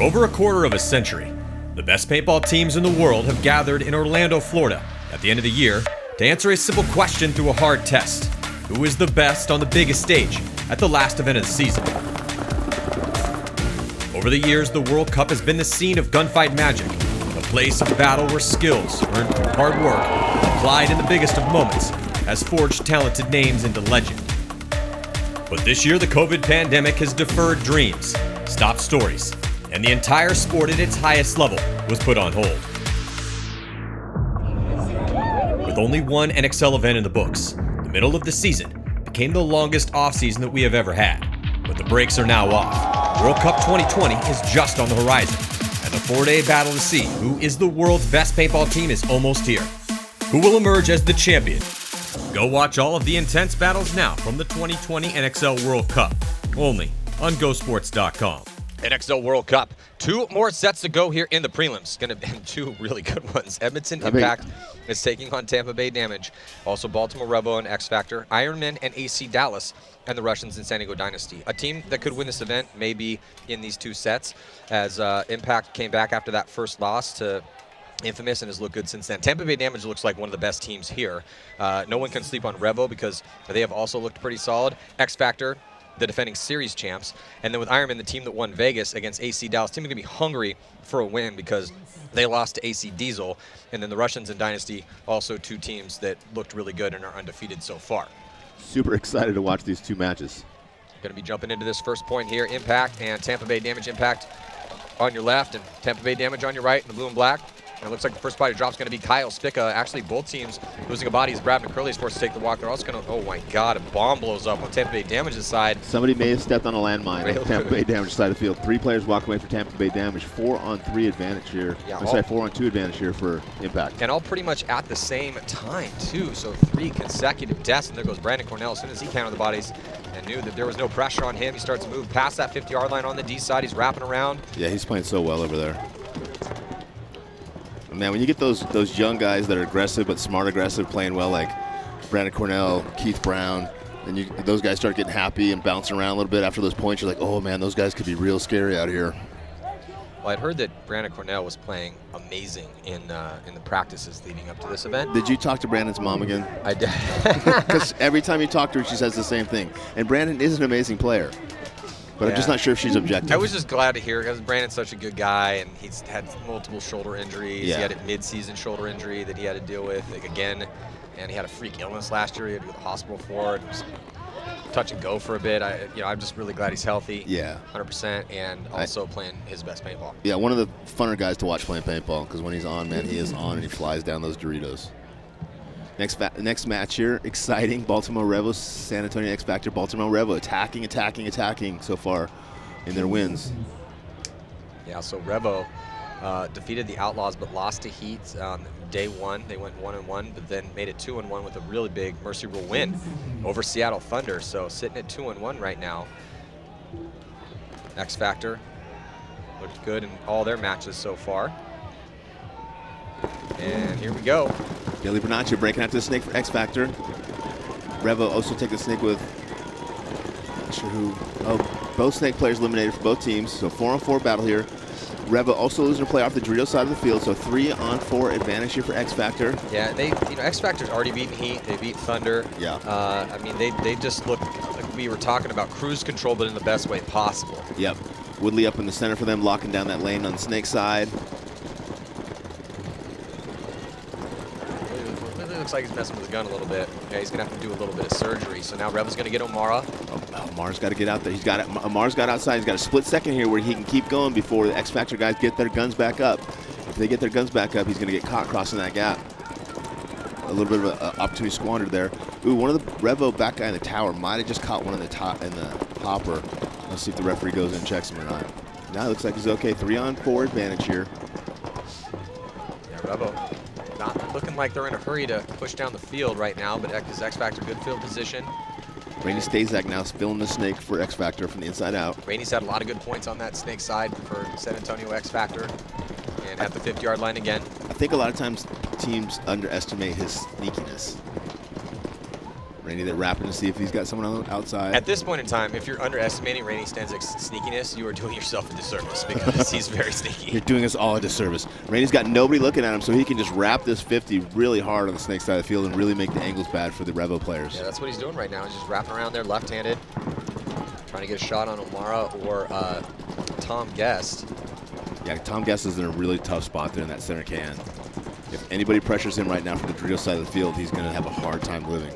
For over a quarter of a century, the best paintball teams in the world have gathered in Orlando, Florida at the end of the year to answer a simple question through a hard test. Who is the best on the biggest stage at the last event of the season? Over the years, the World Cup has been the scene of gunfight magic, a place of battle where skills earned through hard work, applied in the biggest of moments, has forged talented names into legend. But this year, the COVID pandemic has deferred dreams, stopped stories, and the entire sport at its highest level was put on hold. With only one NXL event in the books, the middle of the season became the longest off-season that we have ever had. But the brakes are now off. World Cup 2020 is just on the horizon, and the 4-day battle to see who is the world's best paintball team is almost here. Who will emerge as the champion? Go watch all of the intense battles now from the 2020 NXL World Cup, only on GoSports.com. NXL World Cup. 2 more sets to go here in the prelims. Going to be 2 really good ones. Edmonton Impact is taking on Tampa Bay Damage. Also Baltimore Revo and X Factor, Ironman and AC Dallas, and the Russians in San Diego Dynasty. A team that could win this event may be in these 2 sets, as Impact came back after that first loss to Infamous and has looked good since then. Tampa Bay Damage looks like one of the best teams here. No one can sleep on Revo because they have also looked pretty solid. X Factor, the defending series champs, and then with Ironman, the team that won Vegas against AC Dallas, team going to be hungry for a win because they lost to AC Diesel, and then the Russians and Dynasty, also 2 teams that looked really good and are undefeated so far. Super excited to watch these 2 matches. Going to be jumping into this first point here. Impact and Tampa Bay Damage. Impact on your left and Tampa Bay Damage on your right in the blue and black. And it looks like the first body drop is going to be Kyle Spica. Actually, both teams losing a body as Brad McCurley is forced to take the walk. They're also going to, oh my God, a bomb blows up on Tampa Bay Damage's side. Somebody may have stepped on a landmine on Tampa Bay Damage side of the field. 3 players walk away for Tampa Bay Damage. 4-on-3 advantage here. Yeah, 4-on-2 advantage here for Impact. And all pretty much at the same time, too. So 3 consecutive deaths. And there goes Brandon Cornell. As soon as he counted the bodies and knew that there was no pressure on him, he starts to move past that 50-yard line on the D side. He's wrapping around. Yeah, he's playing so well over there. Man, when you get those young guys that are aggressive but smart aggressive, playing well, like Brandon Cornell, Keith Brown, and those guys start getting happy and bouncing around a little bit after those points, you're like, oh man, those guys could be real scary out here. Well, I'd heard that Brandon Cornell was playing amazing in the practices leading up to this event. Did you talk to Brandon's mom again? I did. Because every time you talk to her, she says the same thing. And Brandon is an amazing player. But yeah. I'm just not sure if she's objective. I was just glad to hear because Brandon's such a good guy, and he's had multiple shoulder injuries. Yeah. He had a mid-season shoulder injury that he had to deal with again, and he had a freak illness last year. He had to go to the hospital for it. It was touch and go for a bit. I'm just really glad he's healthy. Yeah, 100%, and also playing his best paintball. Yeah, one of the funner guys to watch playing paintball because when he's on, man, he is on and he flies down those Doritos. Next match here, exciting. Baltimore Revo, San Antonio X Factor. Baltimore Revo attacking so far in their wins. Yeah, so Revo defeated the Outlaws but lost to Heat on day 1. They went 1-1, but then made it 2-1 with a really big Mercy Rule win over Seattle Thunder. So sitting at 2-1 right now. X Factor looked good in all their matches so far. And here we go. Billy Bernaccio breaking after the snake for X Factor. Revo also take the snake with, not sure who. Oh, both snake players eliminated for both teams. So 4-on-4 battle here. Revo also losing a play off the Dorito side of the field. So 3-on-4 advantage here for X Factor. Yeah, X Factor's already beaten Heat. They beat Thunder. Yeah. I mean, they just look like we were talking about cruise control, but in the best way possible. Yep. Woodley up in the center for them, locking down that lane on the snake side. Looks like he's messing with the gun a little bit. Yeah, he's gonna have to do a little bit of surgery. So now Revo's gonna get O'Mara. Oh, Omar's got to get out there. Omar's got outside. He's got a split second here where he can keep going before the X Factor guys get their guns back up. If they get their guns back up, he's gonna get caught crossing that gap. A little bit of an opportunity squandered there. Ooh, one of the Revo back guy in the tower might have just caught one in the top in the hopper. Let's see if the referee goes in and checks him or not. Now it looks like he's okay. 3-on-4 advantage here. Yeah, Revo not looking like they're in a hurry to push down the field right now, but X Factor good field position. Rainey Stazak now filling the snake for X Factor from the inside out. Rainey's had a lot of good points on that snake side for San Antonio X Factor, and at the 50-yard line again. I think a lot of times teams underestimate his sneakiness. Rainey, they're rapping to see if he's got someone on the outside. At this point in time, if you're underestimating Rainey Stanczyk's sneakiness, you are doing yourself a disservice because he's very sneaky. You're doing us all a disservice. Rainey's got nobody looking at him, so he can just wrap this 50 really hard on the snake side of the field and really make the angles bad for the Revo players. Yeah, that's what he's doing right now. He's just wrapping around there left-handed, trying to get a shot on O'Mara or Tom Guest. Yeah, Tom Guest is in a really tough spot there in that center can. If anybody pressures him right now from the Dorito side of the field, he's going to have a hard time living.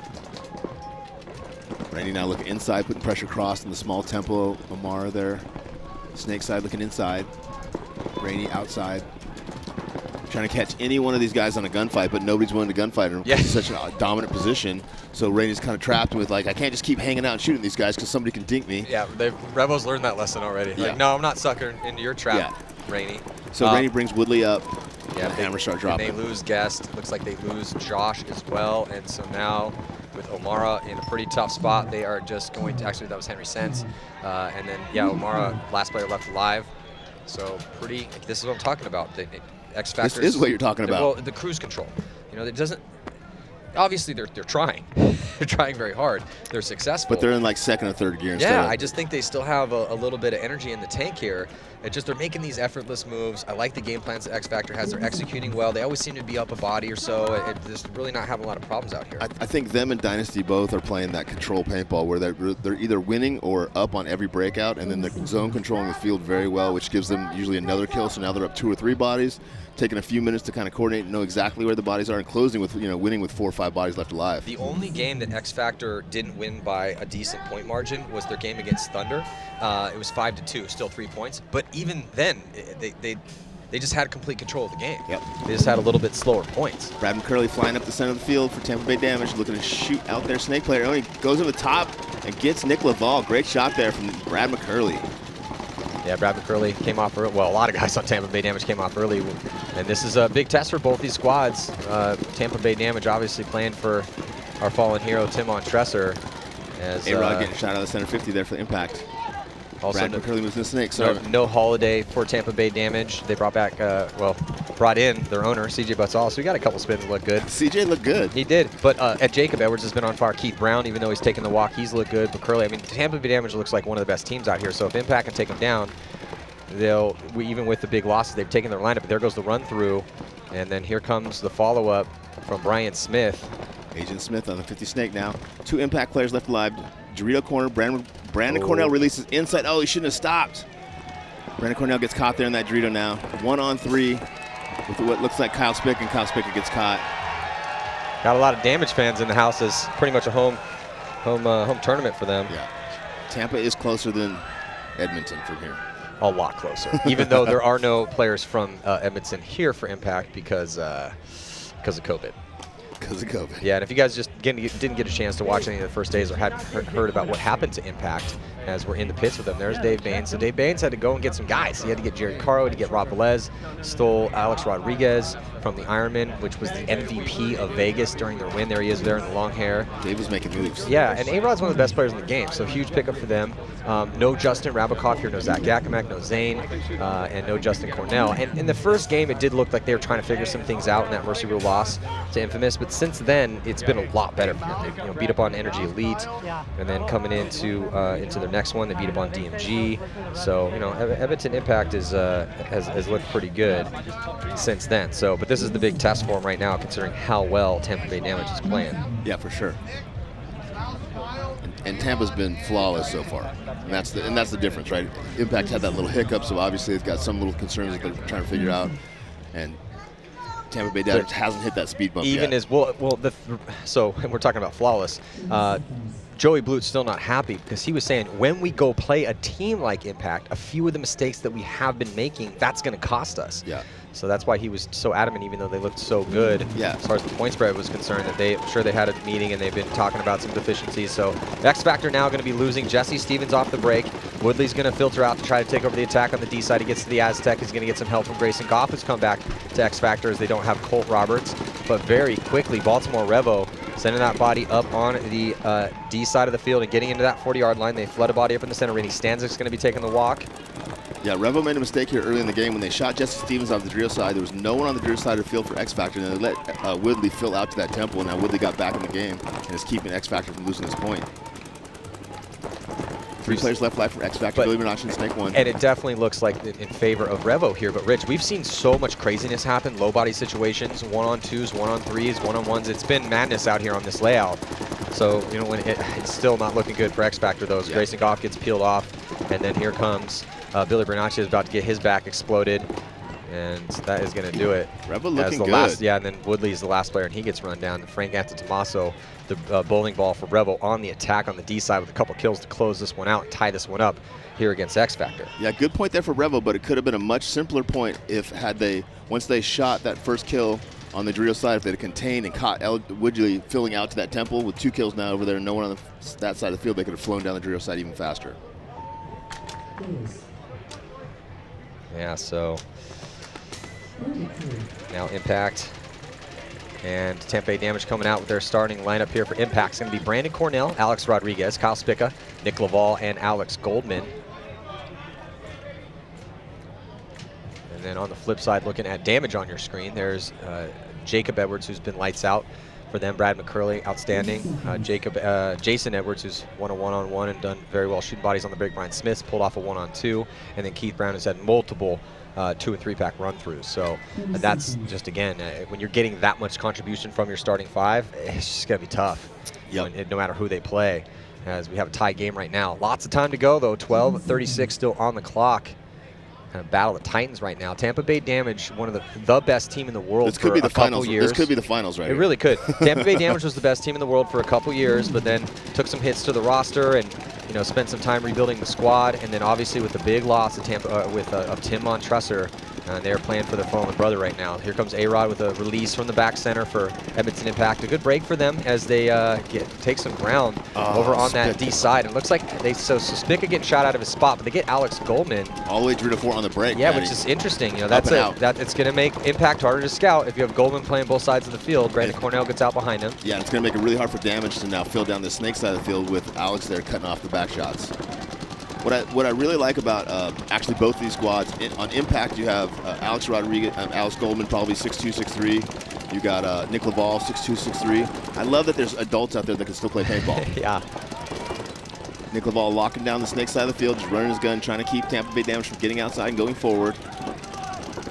Rainey now looking inside, putting pressure across in the small tempo. O'Mara there. Snake side looking inside. Rainey outside. Trying to catch any one of these guys on a gunfight, but nobody's willing to gunfight him. Yeah. He's such a dominant position. So Rainey's kind of trapped with, like, I can't just keep hanging out and shooting these guys because somebody can dink me. Yeah, Revo's learned that lesson already. Yeah. Like, no, I'm not sucking into your trap, Rainey. So Rainey brings Woodley up. Yeah, and the hammers start dropping. They lose Guest. Looks like they lose Josh as well. And so now with O'Mara in a pretty tough spot, they are just going to, actually that was Henry Sense. And then, yeah, O'Mara, last player left alive. So pretty, this is what I'm talking about. The X Factor. This is what you're talking about. Well, the cruise control. You know, it doesn't, obviously they're trying. They're trying very hard. They're successful. But they're in like second or third gear instead. Yeah, I just think they still have a little bit of energy in the tank here. It just, they're making these effortless moves. I like the game plans that X Factor has. They're executing well. They always seem to be up a body or so. Just really not having a lot of problems out here. I think them and Dynasty both are playing that control paintball where they're either winning or up on every breakout, and then they're zone controlling the field very well, which gives them usually another kill. So now they're up 2 or 3 bodies, taking a few minutes to kind of coordinate and know exactly where the bodies are, and closing with, you know, winning with 4 or 5 bodies left alive. The only game that X Factor didn't win by a decent point margin was their game against Thunder. It was 5-2, still 3 points. But even then, they just had complete control of the game. Yep. They just had a little bit slower points. Brad McCurley flying up the center of the field for Tampa Bay Damage, looking to shoot out their snake player. Oh, he goes over the top and gets Nick Laval. Great shot there from Brad McCurley. Yeah, Brad McCurley came off early. Well, a lot of guys on Tampa Bay Damage came off early. And this is a big test for both these squads. Tampa Bay Damage obviously playing for our fallen hero, Timon Tresser. As A-Rod getting shot out of the center 50 there for the impact. Also, Brad McCurley moves the snake. So no holiday for Tampa Bay Damage. They brought back, brought in their owner, CJ Butzel. So we got a couple spins that look good. CJ looked good. He did. But at Jacob Edwards has been on fire. Keith Brown, even though he's taking the walk, he's looked good. But Curley, I mean, Tampa Bay Damage looks like one of the best teams out here. So if Impact can take them down, even with the big losses, they've taken their lineup. But there goes the run through. And then here comes the follow-up from Brian Smith. Agent Smith on the 50 snake now. 2 Impact players left alive. Dorito corner. Brandon Cornell releases inside. Oh, he shouldn't have stopped. Brandon Cornell gets caught there in that Dorito now. 1-on-3 with what looks like Kyle Spick, and Kyle Spick gets caught. Got a lot of Damage fans in the house. It's pretty much a home tournament for them. Yeah. Tampa is closer than Edmonton from here. A lot closer, even though there are no players from Edmonton here for Impact because of COVID. Because of COVID. Yeah, and if you guys just didn't get a chance to watch any of the first days or hadn't heard about what happened to Impact as we're in the pits with them, there's Dave Baines. So Dave Baines had to go and get some guys. He had to get Jared Caro, to get Rob Velez, stole Alex Rodriguez from the Ironman, which was the MVP of Vegas during their win. There he is there in the long hair. Dave was making moves. Yeah, and A-Rod's one of the best players in the game, so huge pickup for them. No Justin Rabikoff here, no Zach Gakimak, no Zane, and no Justin Cornell. And in the first game, it did look like they were trying to figure some things out in that Mercy Rule loss to Infamous, but since then, it's been a lot better for them. They beat up on Energy Elite, and then coming into their next one, they beat up on DMG. So, Edmonton Impact has looked pretty good since then. So, but this is the big test for them right now, considering how well Tampa Bay Damage is playing. Yeah, for sure. And Tampa's been flawless so far, and that's the difference, right? Impact had that little hiccup, so obviously it's got some little concerns that they're trying to figure out, and Tampa Bay Damage hasn't hit that speed bump even yet. So we're talking about flawless. Joey Blute's still not happy because he was saying when we go play a team like Impact, a few of the mistakes that we have been making, that's going to cost us. Yeah. So that's why he was so adamant, even though they looked so good as far as the point spread was concerned, that I'm sure they had a meeting and they've been talking about some deficiencies. So X Factor now going to be losing Jesse Stevens off the break. Woodley's going to filter out to try to take over the attack on the D side. He gets to the Aztec. He's going to get some help from Grayson Goff, who's come back to X Factor as they don't have Colt Roberts. But very quickly, Baltimore Revo sending that body up on the D side of the field and getting into that 40-yard line. They flood a body up in the center. Rainey Stanczyk's going to be taking the walk. Yeah, Revo made a mistake here early in the game when they shot Jesse Stevens off the Drio side. There was no one on the Drio side of the field for X Factor, and they let Woodley fill out to that temple, and now Woodley got back in the game and is keeping X Factor from losing this point. 3 players left life for X Factor. Billy Bernacci and Snake 1. And it definitely looks like in favor of Revo here. But Rich, we've seen so much craziness happen. Low body situations, 1-on-2s, 1-on-3s, 1-on-1s. It's been madness out here on this layout. So, you know, when it's still not looking good for X Factor, though. Grayson Goff gets peeled off. And then here comes Billy Bernacci is about to get his back exploded. And that is going to do it. Revo looking good. Last, yeah, and then Woodley is the last player, and he gets run down. And Frank Antetomaso, the bowling ball for Revo, on the attack on the D side with a couple kills to close this one out and tie this one up here against X Factor. Yeah, good point there for Revo, but it could have been a much simpler point if once they shot that first kill on the Drio side, if they'd have contained and caught Woodley filling out to that temple with 2 kills now over there and no one on that side of the field, they could have flown down the Drio side even faster. Yeah, so now Impact and Tampa Bay Damage coming out with their starting lineup here for Impact. It's going to be Brandon Cornell, Alex Rodriguez, Kyle Spica, Nick Laval, and Alex Goldman. And then on the flip side, looking at Damage on your screen, there's Jacob Edwards, who's been lights out for them. Brad McCurley, outstanding. Jason Edwards, who's won a 1-on-1 and done very well shooting bodies on the break. Brian Smith's pulled off a 1-on-2. And then Keith Brown has had multiple 2- and 3-pack run-throughs. So that's just, again, when you're getting that much contribution from your starting 5, it's just going to be tough. Yep. No matter who they play, as we have a tie game right now. Lots of time to go, though. 12:36 still on the clock. Kind of battle the Titans right now. Tampa Bay Damage, one of the best team in the world for a couple years. This could be the finals, right? It really could. Tampa Bay Damage was the best team in the world for a couple years, but then took some hits to the roster and spent some time rebuilding the squad. And then obviously with the big loss of Tampa of Tim Montresor, they're playing for their fallen brother right now. Here comes A-Rod with a release from the back center for Edmonton Impact. A good break for them as they take some ground over on that D side. It looks like so Spica getting shot out of his spot, but they get Alex Goldman all the way 3-4 on the break. Yeah, which is interesting. That's it's going to make Impact harder to scout if you have Goldman playing both sides of the field. Brandon Cornell gets out behind him. Yeah, it's going to make it really hard for Damage to now fill down the snake side of the field with Alex there cutting off the back shots. What I really like about actually both of these squads, on Impact you have Alex Rodriguez, Alex Goldman probably 6'2", 6'3". You got Nick Laval 6'2", 6'3". I love that there's adults out there that can still play paintball. Yeah. Nick Laval locking down the snake side of the field, just running his gun, trying to keep Tampa Bay Damage from getting outside and going forward.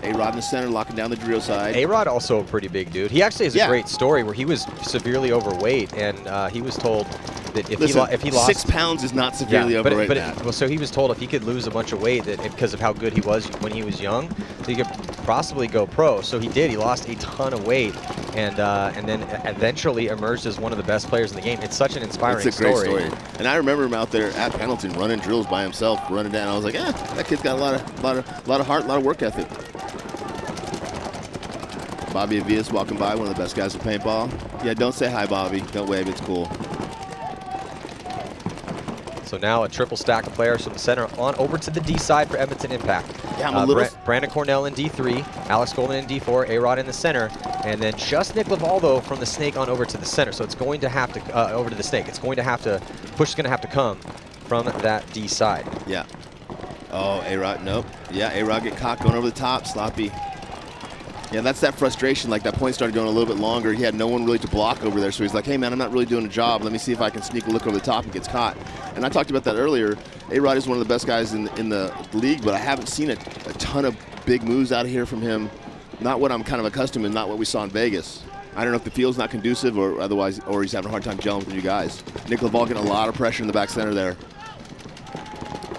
A-Rod in the center, locking down the Drio side. A-Rod also a pretty big dude. He actually has a great story where he was severely overweight, and he was told that if he lost 6 pounds is not severely overweight. So he was told if he could lose a bunch of weight, that because of how good he was when he was young, that he could possibly go pro. So he did. He lost a ton of weight, and then eventually emerged as one of the best players in the game. It's such an inspiring story. It's a great story. And I remember him out there at Pendleton running drills by himself, running down. I was like, that kid's got a lot of heart, a lot of work ethic. Bobby Avias walking by, one of the best guys at paintball. Yeah, don't say hi, Bobby. Don't wave. It's cool. So now a triple stack of players from the center on over to the D side for Edmonton Impact. Yeah, Brandon Cornell in D3, Alex Goldman in D4, A-Rod in the center, and then just Nick Lavaldo from the snake on over to the center. So it's going to have to over to the snake. It's going to have to push. Going to have to come from that D side. Yeah. Oh, A-Rod. Nope. Yeah, A-Rod get caught going over the top. Sloppy. Yeah, that's that frustration. Like, that point started going a little bit longer. He had no one really to block over there, so he's like, hey, man, I'm not really doing a job. Let me see if I can sneak a look over the top and gets caught. And I talked about that earlier. A-Rod is one of the best guys in the league, but I haven't seen a ton of big moves out of here from him. Not what I'm kind of accustomed to, not what we saw in Vegas. I don't know if the field's not conducive or otherwise, or he's having a hard time gelling with you guys. Nick Laval getting a lot of pressure in the back center there.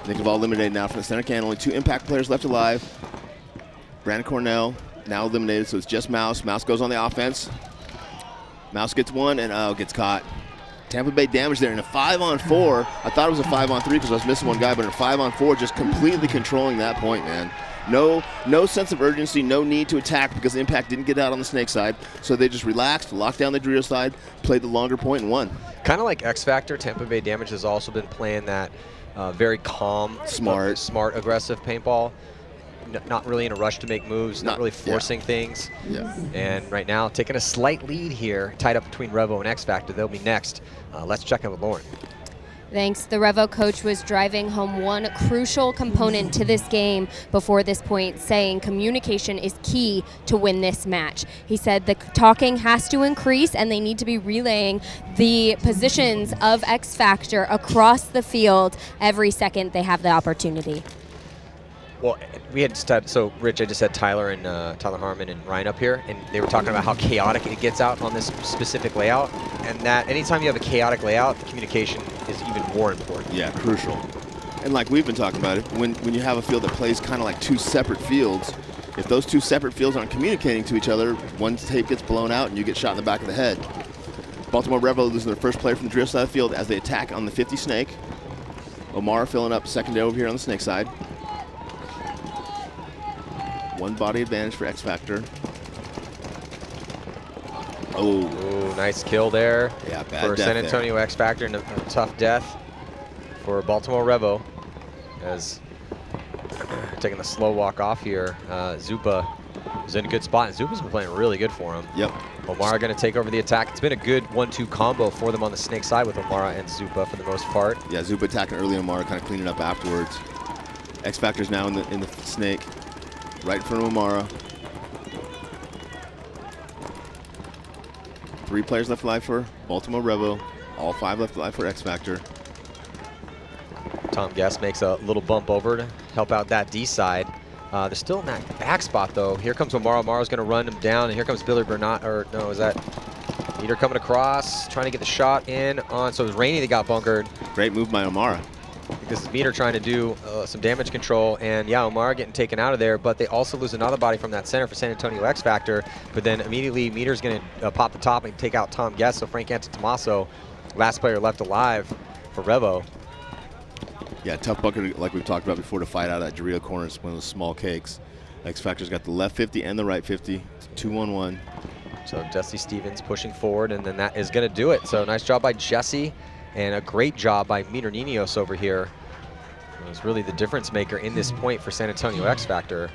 Nick Laval eliminated now from the center can. Only 2 impact players left alive. Brandon Cornell now eliminated, so it's just Mouse. Mouse goes on the offense. Mouse gets one and gets caught. Tampa Bay Damage there in a 5-on-4. I thought it was a 5-on-3 because I was missing one guy, but in a 5-on-4, just completely controlling that point, man. No sense of urgency, no need to attack because Impact didn't get out on the snake side, so they just relaxed, locked down the Drio side, played the longer point and won. Kind of like X Factor, Tampa Bay Damage has also been playing that very calm, smart, aggressive paintball. Not really in a rush to make moves, not really forcing things. Yeah. And right now, taking a slight lead here, tied up between Revo and X Factor. They'll be next. Let's check in with Lauren. Thanks. The Revo coach was driving home one crucial component to this game before this point, saying communication is key to win this match. He said the talking has to increase and they need to be relaying the positions of X Factor across the field every second they have the opportunity. Well, we had so Rich, I just had Tyler and Tyler Harmon and Ryan up here, and they were talking about how chaotic it gets out on this specific layout, and that anytime you have a chaotic layout, the communication is even more important. Yeah, crucial. And like we've been talking about it, when you have a field that plays kind of like two separate fields, if those two separate fields aren't communicating to each other, one tape gets blown out and you get shot in the back of the head. Baltimore Revo losing their first player from the drift side of the field as they attack on the 50 snake. Omar filling up secondary over here on the snake side. One body advantage for X Factor. Oh, nice kill there. Yeah, bad for death San Antonio X Factor, and a tough death for Baltimore Revo. As taking the slow walk off here, Zupa was in a good spot, and Zupa's been playing really good for him. Yep. Omara going to take over the attack. It's been a good 1-2 combo for them on the snake side with Omara and Zupa for the most part. Yeah, Zupa attacking early, Omara kind of cleaning up afterwards. X Factor's now in the snake, right in front of Omara. 3 players left alive for Baltimore Revo. All 5 left alive for X Factor. Tom Guest makes a little bump over to help out that D side. They're still in that back spot though. Here comes Omara. Omara's going to run him down, and here comes Billy Bernat. Or no, is that Meter coming across, trying to get the shot in on. So it was Rainey that got bunkered. Great move by Omara. This is Meter trying to do some damage control, and yeah, Omara getting taken out of there, but they also lose another body from that center for San Antonio X Factor, but then immediately Meter's going to pop the top and take out Tom Guest, so Frank Antetomaso, last player left alive for Revo. Yeah, tough bunker, like we've talked about before, to fight out of that Jarrell corner. It's one of those small cakes. X Factor's got the left 50 and the right 50. It's 2-on-1. So Jesse Stevens pushing forward, and then that is going to do it. So nice job by Jesse, and a great job by Meter Ninos over here. It was really the difference maker in this point for San Antonio X Factor.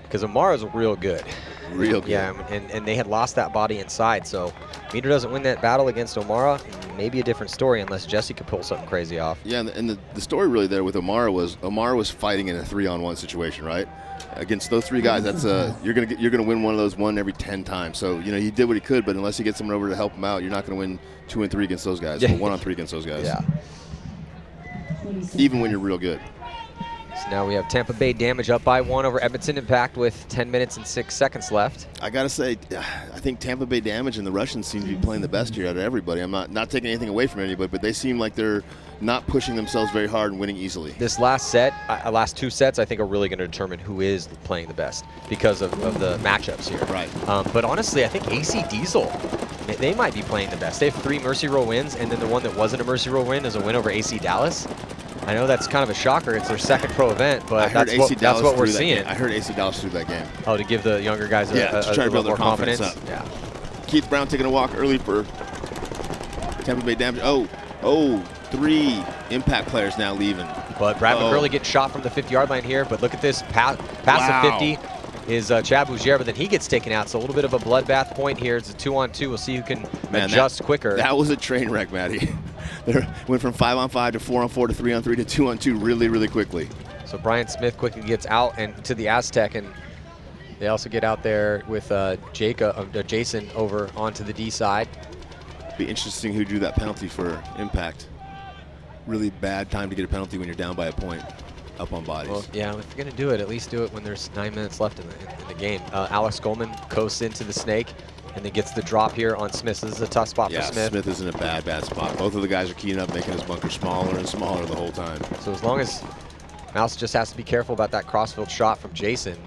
Because Omara's real good. Real good. Yeah, and they had lost that body inside, so Meter doesn't win that battle against Omara, maybe a different story unless Jesse could pull something crazy off. Yeah, and the story really there with Omara was fighting in a 3-on-1 situation, right? Against those 3 guys, that's you're gonna win one of those 1 every 10 times. So you know he did what he could, but unless you get someone over to help him out, you're not gonna win 2 and 3 against those guys. Yeah. Or 1-on-3 against those guys. Yeah. Even when you're real good. So now we have Tampa Bay Damage up by 1 over Edmonton Impact with 10 minutes and 6 seconds left. I gotta say, I think Tampa Bay Damage and the Russians seem to be playing the best here out of everybody. I'm not taking anything away from anybody, but they seem like they're not pushing themselves very hard and winning easily. This last set, last 2 sets, I think are really going to determine who is playing the best because of the matchups here. Right. But honestly, I think AC Diesel, they might be playing the best. They have 3 Mercy Row wins, and then the one that wasn't a Mercy Row win is a win over AC Dallas. I know that's kind of a shocker. It's their second pro event, but that's what we're seeing. I heard AC Dallas through that game. Oh, to give the younger guys to try to build their confidence up. Yeah. Keith Brown taking a walk early for Tampa Bay Damage. Oh, 3 Impact players now leaving. But Brad McCurley getting shot from the 50-yard line here, but look at this pass of 50 is Chad Bougier, but then he gets taken out, so a little bit of a bloodbath point here. It's a 2-on-2. We'll see who can adjust quicker. That was a train wreck, Matty. They went from 5-on-5 to 4-on-4 to 3-on-3 to 2-on-2 really, really quickly. So Brian Smith quickly gets out and to the Aztec, and they also get out there with Jason over onto the D side. Be interesting who drew that penalty for Impact. Really bad time to get a penalty when you're down by a point up on bodies. Well, yeah, if you're going to do it, at least do it when there's 9 minutes left in the game. Alex Goldman coasts into the snake and then gets the drop here on Smith. So this is a tough spot for Smith. Yeah, Smith is in a bad spot. Both of the guys are keying up, making his bunker smaller and smaller the whole time. So as long as Mouse just has to be careful about that crossfield shot from Jason.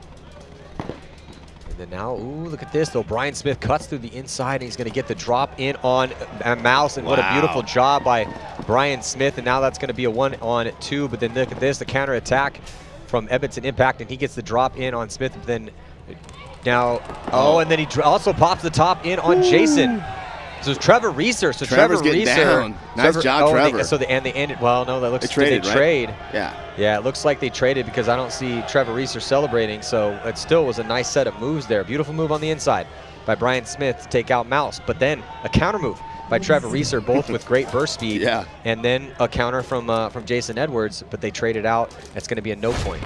And then now, ooh, look at this though. Brian Smith cuts through the inside, and he's going to get the drop in on Mouse. And what a beautiful job by Brian Smith. And now that's going to be a 1-on-2. But then look at this, the counter attack from Edmonton Impact, and he gets the drop in on Smith. But then now, and then he also pops the top in on Jason. So it's Trevor Reeser. So Trevor's getting down. Nice job, Trevor. They ended. Well, no, that looks they traded, they trade. Yeah. Yeah, it looks like they traded because I don't see Trevor Reeser celebrating. So it still was a nice set of moves there. Beautiful move on the inside. by Brian Smith to take out Mouse, but then a counter move by Trevor Reeser, both with great burst speed. Yeah. And then a counter from Jason Edwards, but they traded out. It's going to be a no point.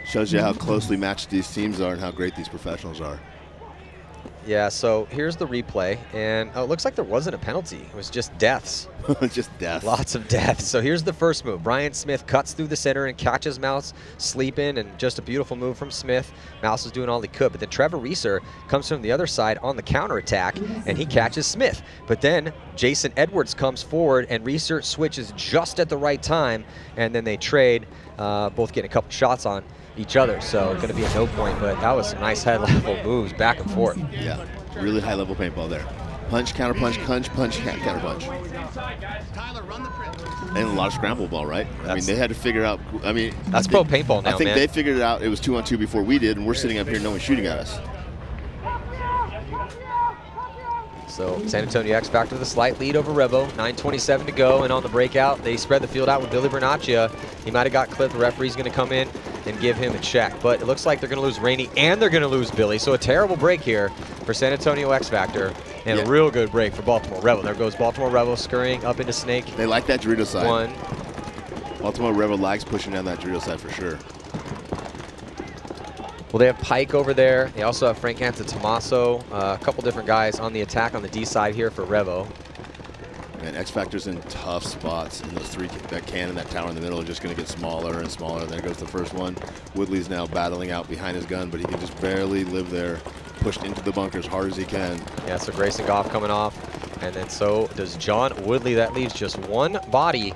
Shows you how closely matched these teams are and how great these professionals are. Yeah, so here's the replay, and it looks like there wasn't a penalty. It was just deaths. Just death. Lots of deaths. So here's the first move. Brian Smith cuts through the center and catches Mouse sleeping, and just a beautiful move from Smith. Mouse was doing all he could, but then Trevor Reeser comes from the other side on the counterattack, and he catches Smith. But then Jason Edwards comes forward, and Reeser switches just at the right time, and then they trade, both getting a couple shots on each other. So it's going to be a no point, but that was some nice high-level moves back and forth. Yeah, really high-level paintball there. Punch, counter punch, punch, counter punch. And a lot of scramble ball, right? I mean, they had to figure out. I mean, that's pro paintball now, I think man. they figured it out. It was 2-on-2 before we did, and we're sitting up here, no one's shooting at us. So San Antonio X Factor with a slight lead over Revo. 9:27 to go, and on the breakout, they spread the field out with Billy Bernaccia. He might have got clipped. The referee's going to come in and give him a check. But it looks like they're going to lose Rainey and they're going to lose Billy. So a terrible break here for San Antonio X Factor, and a real good break for Baltimore Revo. There goes Baltimore Revo scurrying up into Snake. They like that Dorito side. One. Baltimore Revo likes pushing down that Dorito side for sure. Well, they have Pike over there. They also have Frank Tommaso, a couple different guys on the attack on the D side here for Revo. And X Factor's in tough spots, and those three, that can and that tower in the middle, are just going to get smaller and smaller. There goes the first one. Woodley's now battling out behind his gun, but he can just barely live there, pushed into the bunker as hard as he can. Yeah, so Grayson Goff coming off, and then so does John Woodley. That leaves just one body.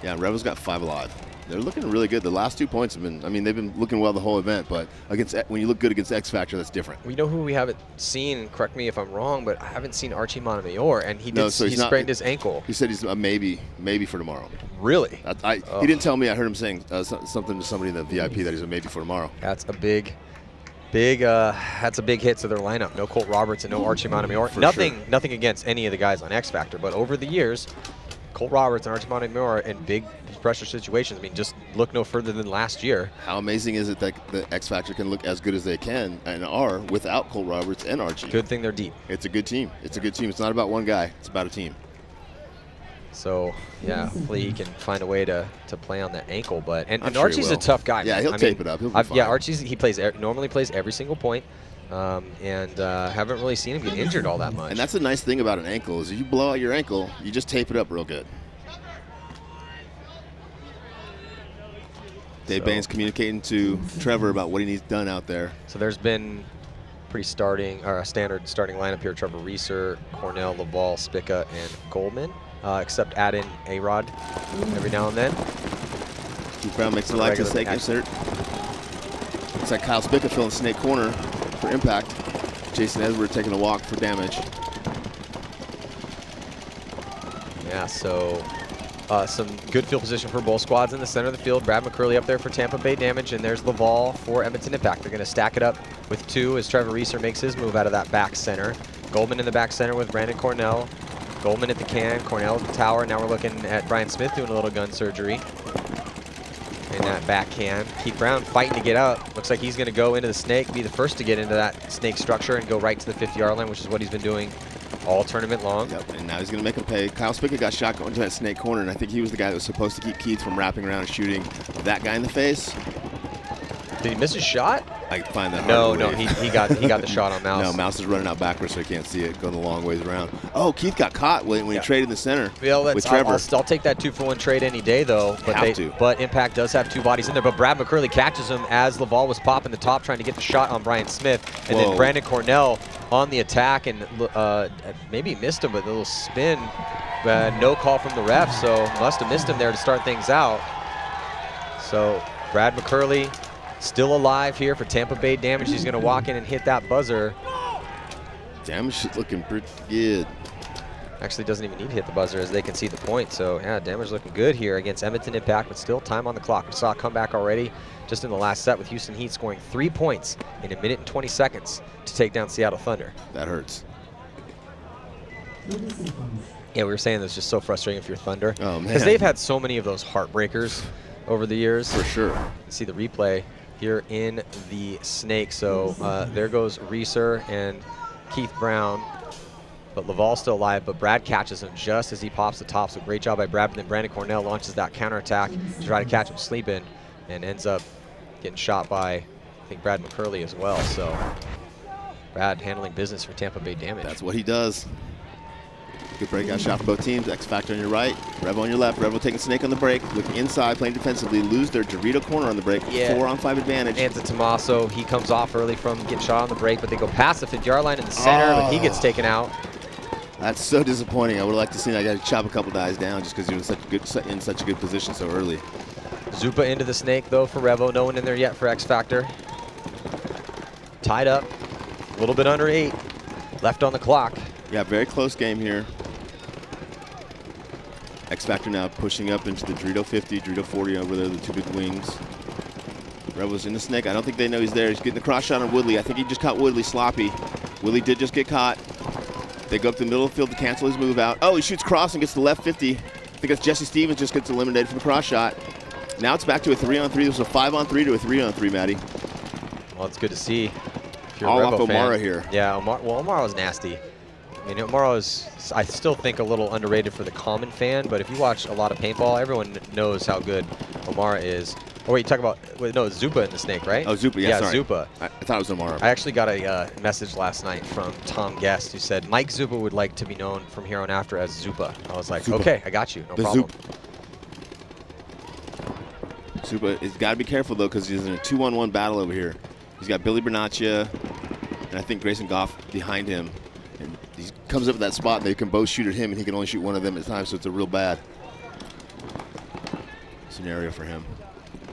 Yeah, Revo's got 5 alive. They're looking really good. The last 2 points have been, I mean, they've been looking well the whole event, but against, when you look good against X Factor, that's different. We know who we haven't seen, correct me if I'm wrong, but I haven't seen Archie Montemayor, and he sprained his ankle. He said he's a maybe for tomorrow. Really? He didn't tell me. I heard him saying something to somebody in the VIP that he's a maybe for tomorrow. That's a big that's a big hit to their lineup. No Colt Roberts and no Archie Montemayor. Nothing against any of the guys on X Factor, but over the years, Colt Roberts and Archie Montemayor in big pressure situations. I mean, just look no further than last year. How amazing is it that the X Factor can look as good as they can and are without Colt Roberts and Archie? Good thing they're deep. It's a good team. It's a good team. It's not about one guy. It's about a team. So, yeah, hopefully he can find a way to play on that ankle. But and Archie's a tough guy. Yeah, he'll tape it up. He'll be fine. Yeah, Archie's normally plays every single point. And haven't really seen him get injured all that much. And that's the nice thing about an ankle is if you blow out your ankle, you just tape it up real good. Dave Baines communicating to Trevor about what he needs done out there. So there's been a standard starting lineup here. Trevor Reeser, Cornell, Laval, Spica, and Goldman, except add in A-Rod every now and then. Keith Brown makes the life to Snake insert. Looks like Kyle Spica filling Snake corner for impact. Jason Edwards taking a walk for damage. Yeah, so some good field position for both squads in the center of the field. Brad McCurley up there for Tampa Bay Damage, and there's Laval for Edmonton Impact. They're going to stack it up with 2 as Trevor Reeser makes his move out of that back center. Goldman in the back center with Brandon Cornell. Goldman at the can, Cornell at the tower. Now we're looking at Brian Smith doing a little gun surgery in that back can. Keith Brown fighting to get up. Looks like he's going to go into the Snake, be the first to get into that Snake structure and go right to the 50-yard line, which is what he's been doing all tournament long. Yep, and now he's going to make him pay. Kyle Spica got shot going to that Snake corner, and I think he was the guy that was supposed to keep Keith from wrapping around and shooting that guy in the face. Did he miss his shot? I find that No, he got the shot on Mouse. No, Mouse is running out backwards, so he can't see it, going the long ways around. Oh, Keith got caught when he traded in the center with Trevor. I'll take that 2-for-1 trade any day, though. But Impact does have 2 bodies in there. But Brad McCurley catches him as Laval was popping the top, trying to get the shot on Brian Smith. And then Brandon Cornell on the attack, and maybe missed him with a little spin. No call from the ref, so must have missed him there to start things out. So Brad McCurley still alive here for Tampa Bay Damage. He's going to walk in and hit that buzzer. Damage is looking pretty good. Actually doesn't even need to hit the buzzer as they can see the point. So, yeah, Damage looking good here against Edmonton Impact, but still time on the clock. We saw a comeback already just in the last set with Houston Heat scoring 3 points in 1 minute and 20 seconds to take down Seattle Thunder. That hurts. Yeah, we were saying that's just so frustrating if you're Thunder. Oh, man. Because they've had so many of those heartbreakers over the years. For sure. You see the replay. here in the snake. So there goes Reeser and Keith Brown. But Laval's still alive, but Brad catches him just as he pops the top. So great job by Brad. But then Brandon Cornell launches that counterattack to try to catch him sleeping and ends up getting shot by, I think, Brad McCurley as well. So Brad handling business for Tampa Bay Damage. That's what he does. Good breakout shot for both teams. X Factor on your right, Revo on your left. Revo taking snake on the break, looking inside, playing defensively, lose their Dorito corner on the break. Yeah. 4-on-5 advantage. Anza Tommaso, he comes off early from getting shot on the break, but they go past the 50-yard line in the center, but he gets taken out. That's so disappointing. I would like to see that guy chop a couple guys down just because he was in such a good position so early. Zupa into the snake, though, for Revo. No one in there yet for X Factor. Tied up. A little bit under 8. Left on the clock. Yeah, very close game here. X Factor now pushing up into the Dorito 50, Dorito 40 over there, the two big wings. Revo's in the snake. I don't think they know he's there. He's getting the cross shot on Woodley. I think he just caught Woodley sloppy. Woodley did just get caught. They go up the middle of the field to cancel his move out. Oh, he shoots cross and gets to the left 50. I think that's Jesse Stevens just gets eliminated from the cross shot. Now it's back to a 3-on-3. This was a 5-on-3 to a 3-on-3, Matty. Well, it's good to see. If you're All a off Revo O'Mara fan. here. Yeah, O'Mara was nasty. I mean, O'Mara is, I still think, a little underrated for the common fan, but if you watch a lot of paintball, everyone knows how good O'Mara is. Oh, wait, you talk about, wait, no, Zupa in the snake, right? Oh, Zupa, yeah, sorry. Zupa. I thought it was O'Mara. I actually got a message last night from Tom Guest who said Mike Zupa would like to be known from here on after as Zupa. I was like, Zupa. okay, I got you, no problem. Zupa has got to be careful, though, because he's in a 2-on-1 battle over here. He's got Billy Bernaccia and I think Grayson Goff behind him. And he comes up at that spot, and they can both shoot at him, and he can only shoot one of them at a time, so it's a real bad scenario for him.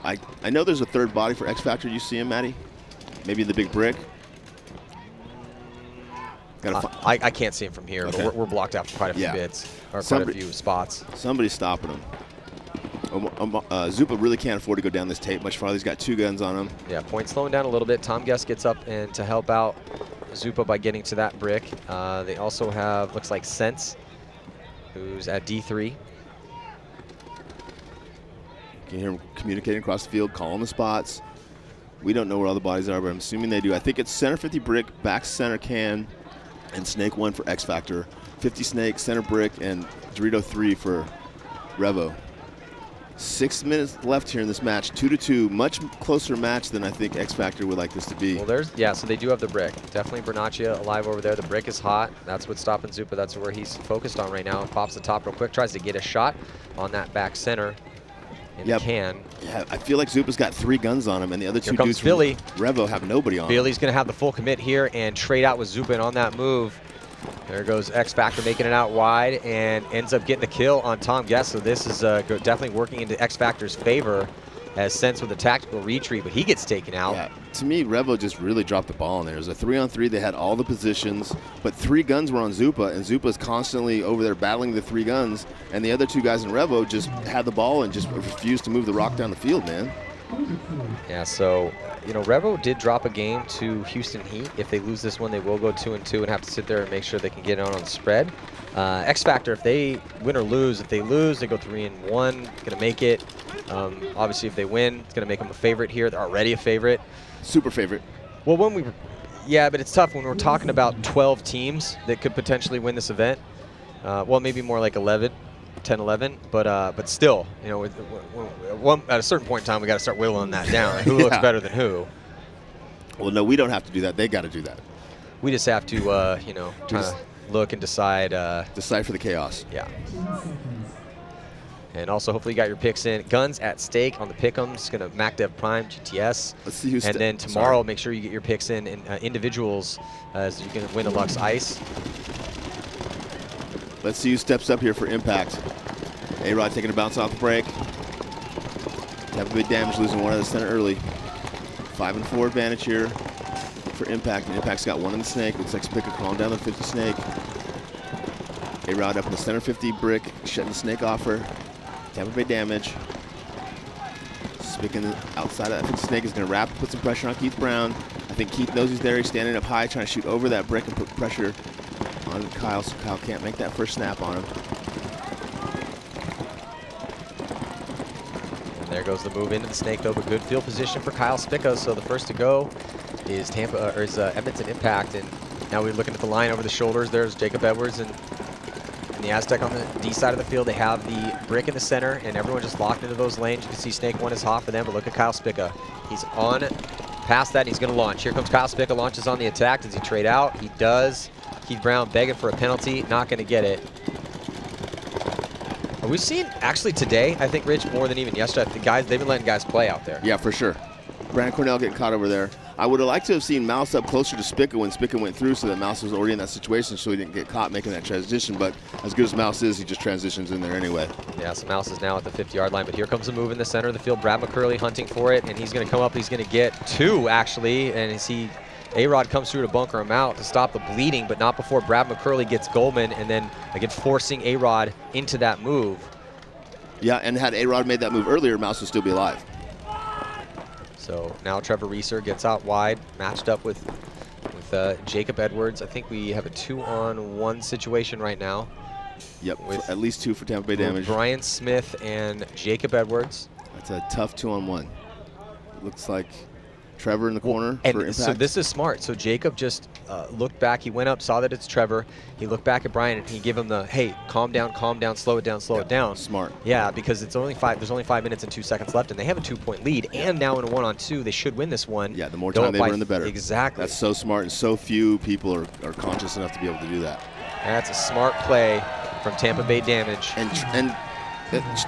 I know there's a third body for X Factor. You see him, Matty? Maybe the big brick? I can't see him from here, Okay. but we're blocked out for quite a few bits, or quite a few spots. Somebody's stopping him. Zupa really can't afford to go down this tape much farther. He's got 2 guns on him. Yeah, point slowing down a little bit. Tom Guest gets up and to help out Zupa by getting to that brick. They also have, looks like Sense, who's at D3. You can hear him communicating across the field, calling the spots. We don't know where all the bodies are, but I'm assuming they do. I think it's center 50 brick, back center can, and snake 1 for X Factor. 50 snake, center brick, and Dorito 3 for Revo. 6 minutes left here in this match, 2-2. Much closer match than I think X Factor would like this to be. Well, so they do have the brick. Definitely Bernaccia alive over there. The brick is hot. That's what's stopping Zupa. That's where he's focused on right now. Pops the top real quick, tries to get a shot on that back center. Yeah, I feel like Zupa's got 3 guns on him, and the other 2 dudes from Revo have nobody on him. Billy's going to have the full commit here and trade out with Zupa on that move. There goes X Factor making it out wide and ends up getting the kill on Tom Guest. So this is definitely working into X Factor's favor as Sense with a tactical retreat, but he gets taken out. Yeah, to me, Revo just really dropped the ball in there. It was a 3-on-3. They had all the positions, but 3 guns were on Zupa, and Zupa's constantly over there battling the 3 guns, and the other 2 guys in Revo just had the ball and just refused to move the rock down the field, man. Yeah, so, Revo did drop a game to Houston Heat. If they lose this one, they will go 2-2 and have to sit there and make sure they can get out on the spread. X Factor, if they win or lose, they go 3-1, going to make it. Obviously, if they win, it's going to make them a favorite here. They're already a favorite. Super favorite. Well, but it's tough when we're talking about 12 teams that could potentially win this event. Well, maybe more like 11. 10-11, but still, at a certain point in time, we got to start whittling that down. Like, who looks better than who? Well, no, we don't have to do that. They got to do that. We just have to, try to look and decide. Decide for the chaos. Yeah. And also, hopefully, you got your picks in. Guns at stake on the pick'ems. Going to MacDev Prime, GTS. Let's see who's. And then tomorrow, make sure you get your picks in individuals, as you can win a Lux Ice. Let's see who steps up here for impact. A-Rod taking a bounce off the break. Tampa Bay Damage losing one out of the center early. 5-4 advantage here for Impact. And Impact's got 1 in the snake. Looks like Spica crawling down the 50 snake. A-Rod up in the center 50 brick, shutting the snake off her. Tampa Bay Damage. Spica outside of that 50 snake is going to wrap, put some pressure on Keith Brown. I think Keith knows he's there. He's standing up high, trying to shoot over that brick and put pressure on Kyle, so Kyle can't make that first snap on him. And there goes the move into the snake, though, but good field position for Kyle Spica. So the first to go is Edmonton Impact. And now we're looking at the line over the shoulders. There's Jacob Edwards and the Aztec on the D side of the field. They have the brick in the center, and everyone just locked into those lanes. You can see Snake 1 is hot for them, but look at Kyle Spica. He's on past that, and he's going to launch. Here comes Kyle Spica, launches on the attack. Does he trade out? He does. Keith Brown begging for a penalty, not going to get it. We've seen, actually today, I think, Rich, more than even yesterday, they've been letting guys play out there. Yeah, for sure. Brandon Cornell getting caught over there. I would have liked to have seen Mouse up closer to Spica when Spica went through, so that Mouse was already in that situation, so he didn't get caught making that transition. But as good as Mouse is, he just transitions in there anyway. Yeah, so Mouse is now at the 50-yard line, but here comes a move in the center of the field. Brad McCurley hunting for it, and he's going to come up. He's going to get 2, actually, and as A-Rod comes through to bunker him out to stop the bleeding, but not before Brad McCurley gets Goldman, and then, again, forcing A-Rod into that move. Yeah, and had A-Rod made that move earlier, Mouse would still be alive. So now Trevor Reeser gets out wide, matched up with Jacob Edwards. I think we have a 2-on-1 situation right now. Yep, at least 2 for Tampa Bay Damage. Brian Smith and Jacob Edwards. That's a tough 2-on-1. Looks like Trevor in the corner for Impact. So this is smart. So Jacob just looked back. He went up, saw that it's Trevor. He looked back at Brian, and he gave him the, hey, calm down, slow it down, slow it down. Smart. Yeah, because there's only 5 minutes and 2 seconds left, and they have a 2-point lead. And now in a 1-on-2, they should win this one. Yeah, the more time they run, the better. Exactly. That's so smart, and so few people are conscious enough to be able to do that. That's a smart play from Tampa Bay Damage. And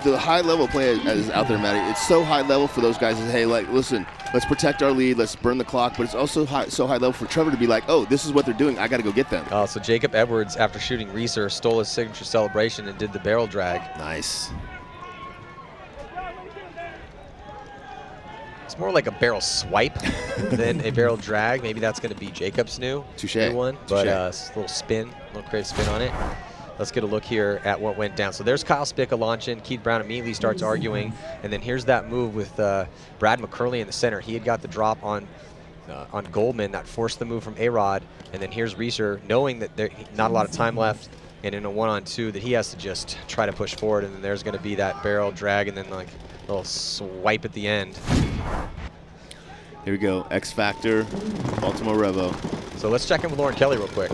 the high level play is out there, Matty. It's so high level for those guys. Is, hey, like, listen, let's protect our lead, let's burn the clock. But it's also so high level for Trevor to be like, oh, this is what they're doing. I got to go get them. So Jacob Edwards, after shooting Reeser, stole his signature celebration and did the barrel drag. Nice. It's more like a barrel swipe than a barrel drag. Maybe that's going to be Jacob's new one. But a little spin, a little creative spin on it. Let's get a look here at what went down. So there's Kyle Spica launching. Keith Brown immediately starts arguing. And then here's that move with Brad McCurley in the center. He had got the drop on Goldman that forced the move from A-Rod. And then here's Reeser, knowing that there's not a lot of time left and in a 1-on-2 that he has to just try to push forward. And then there's going to be that barrel drag and then like a little swipe at the end. Here we go. X Factor, Baltimore Revo. So let's check in with Lauren Kelly real quick.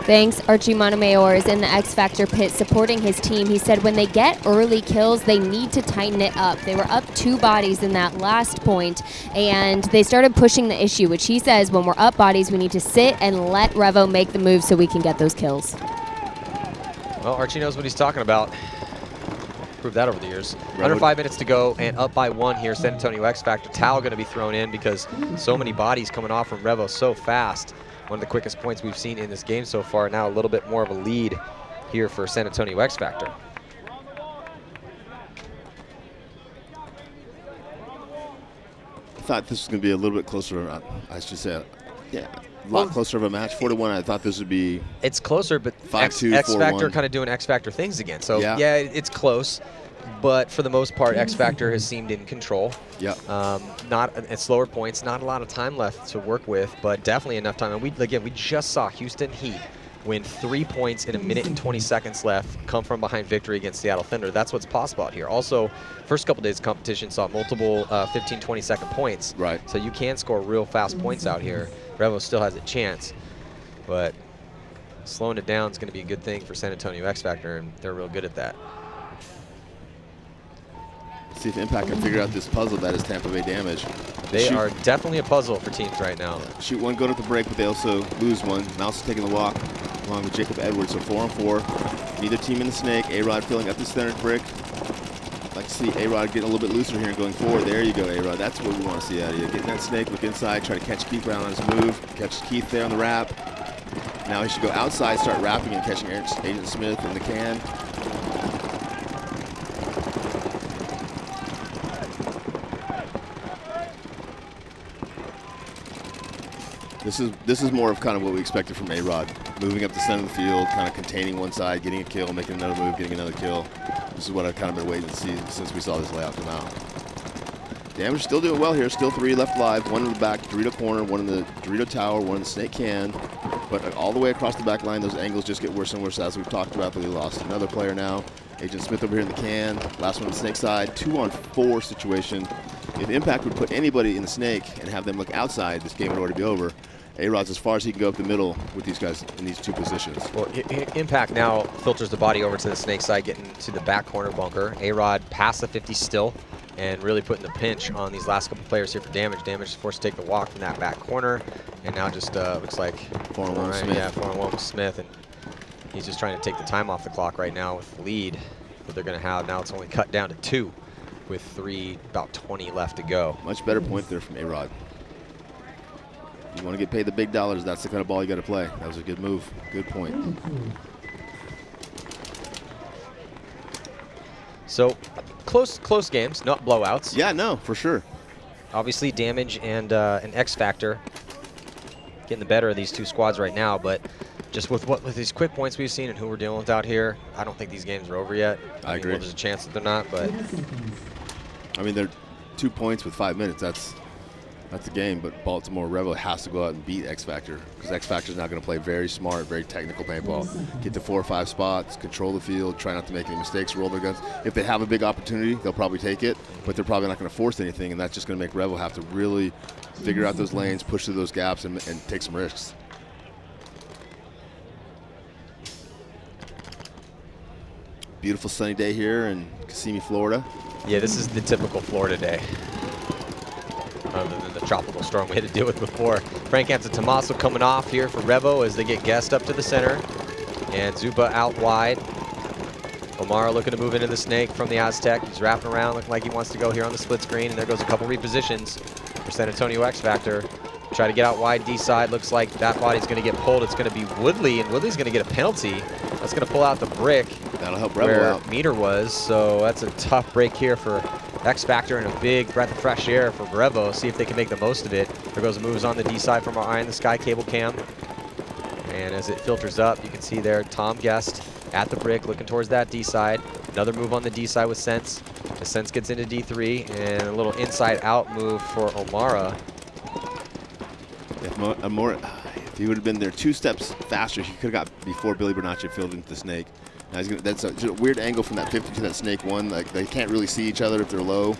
Thanks. Archie Montemayor is in the X Factor pit supporting his team. He said when they get early kills, they need to tighten it up. They were up 2 bodies in that last point, and they started pushing the issue, which he says when we're up bodies, we need to sit and let Revo make the move so we can get those kills. Well, Archie knows what he's talking about. Proved that over the years. Revo. Under 5 minutes to go, and up by 1 here, San Antonio X Factor. Towel going to be thrown in because so many bodies coming off from Revo so fast. One of the quickest points we've seen in this game so far. Now a little bit more of a lead here for San Antonio X Factor. I thought this was going to be a little bit closer. I should say, yeah, a lot closer of a match. 4-1. I thought this would be. It's closer, but 5-2, X Factor 4-1. kind of doing X Factor things again. So yeah, it's close. But for the most part, X Factor has seemed in control. Yep. Not at slower points, not a lot of time left to work with, but definitely enough time. And we just saw Houston Heat win 3 points in 1 minute and 20 seconds left, come from behind victory against Seattle Thunder. That's what's possible out here. Also, first couple days of competition saw multiple 15, 20-second points. Right. So you can score real fast points out here. Revo still has a chance, but slowing it down is going to be a good thing for San Antonio X Factor, and they're real good at that. See if Impact can figure out this puzzle that is Tampa Bay Damage. They are definitely a puzzle for teams right now. Shoot one, go to the break, but they also lose one. Mouse is taking the walk along with Jacob Edwards, so 4-on-4. Neither team in the snake. A-Rod filling up the center brick. Like to see A-Rod getting a little bit looser here and going forward. There you go, A-Rod. That's what we want to see out of you. Getting that snake, look inside, try to catch Keith Brown on his move. Catch Keith there on the wrap. Now he should go outside, start wrapping and catching Agent Smith in the can. This is more of kind of what we expected from A-Rod. Moving up the center of the field, kind of containing one side, getting a kill, making another move, getting another kill. This is what I've kind of been waiting to see since we saw this layout come out. Damage still doing well here. Still 3 left live. 1 in the back Dorito corner, 1 in the Dorito tower, 1 in the snake can. But all the way across the back line, those angles just get worse and worse as we've talked about. But they lost another player now. Agent Smith over here in the can. Last one on the snake side. 2-on-4 situation. If Impact would put anybody in the snake and have them look outside, this game would already be over. A-Rod's as far as he can go up the middle with these guys in these two positions. Well, Impact now filters the body over to the snake side, getting to the back corner bunker. A-Rod past the 50 still, and really putting the pinch on these last couple players here for Damage. Damage is forced to take the walk from that back corner, and now just looks like 4-on-1 with Smith. Yeah, 4-on-1 with Smith, and he's just trying to take the time off the clock right now with the lead that they're going to have. Now it's only cut down to 2 with about 20 left to go. Much better point there from A-Rod. You want to get paid the big dollars, that's the kind of ball you got to play. That was a good move. Good point. So close games, not blowouts. Yeah, no, for sure. Obviously, Damage and an X Factor getting the better of these two squads right now, but just with these quick points we've seen and who we're dealing with out here, I don't think these games are over yet. I agree. Well, there's a chance that they're not, but I mean, they're 2 points with 5 minutes. That's the game, but Baltimore Rebel has to go out and beat X Factor, because X Factor's now going to play very smart, very technical paintball. Get to 4 or 5 spots, control the field, try not to make any mistakes, roll their guns. If they have a big opportunity, they'll probably take it, but they're probably not going to force anything, and that's just going to make Rebel have to really figure out those lanes, push through those gaps, and take some risks. Beautiful sunny day here in Kissimmee, Florida. yeah, this is the typical Florida day, other than the tropical storm we had to deal with before. Frank Tommaso coming off here for Revo as they get Guest up to the center, and Zuba out wide. Omar looking to move into the snake from the Aztec. He's wrapping around, looking like he wants to go here on the split screen, and there goes a couple repositions for San Antonio X Factor. Try to get out wide D side. Looks like that body's going to get pulled. It's going to be Woodley, and Woodley's going to get a penalty. That's going to pull out the brick. That'll help Rebel where out. Meter was, so that's a tough break here for X Factor and a big breath of fresh air for Revo. See if they can make the most of it. There goes the moves on the D side from our Eye in the Sky cable cam. And as it filters up, you can see there Tom Guest at the brick looking towards that D side. Another move on the D side with Sense. The Sense gets into D3, and a little inside out move for Omara. If he would have been there 2 steps faster, he could have got before Billy Bernacci filled into the snake. Now that's a weird angle from that 50 to that snake 1. Like, they can't really see each other if they're low.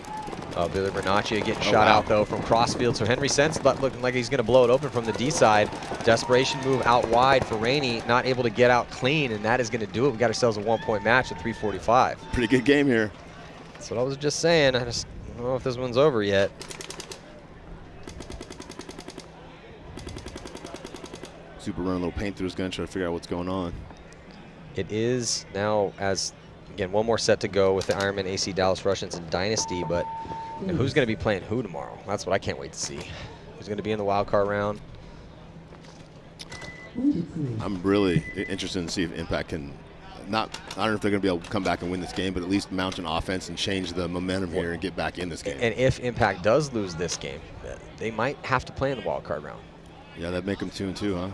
Billy Bernacci getting shot out though from crossfield. So Henry Sense looking like he's going to blow it open from the D side. Desperation move out wide for Rainey, not able to get out clean, and that is going to do it. We got ourselves a 1-point match at 3:45. Pretty good game here. That's what I was just saying. I just don't know if this one's over yet. Super running a little paint through his gun, trying to figure out what's going on. It is now, as again, one more set to go with the Ironman AC Dallas Russians and Dynasty, but who's going to be playing who tomorrow? That's what I can't wait to see. Who's going to be in the wild card round? I'm really interested in see if Impact can I don't know if they're going to be able to come back and win this game, but at least mount an offense and change the momentum here and get back in this game. And if Impact does lose this game, they might have to play in the wild card round. Yeah, that'd make them 2-2, huh?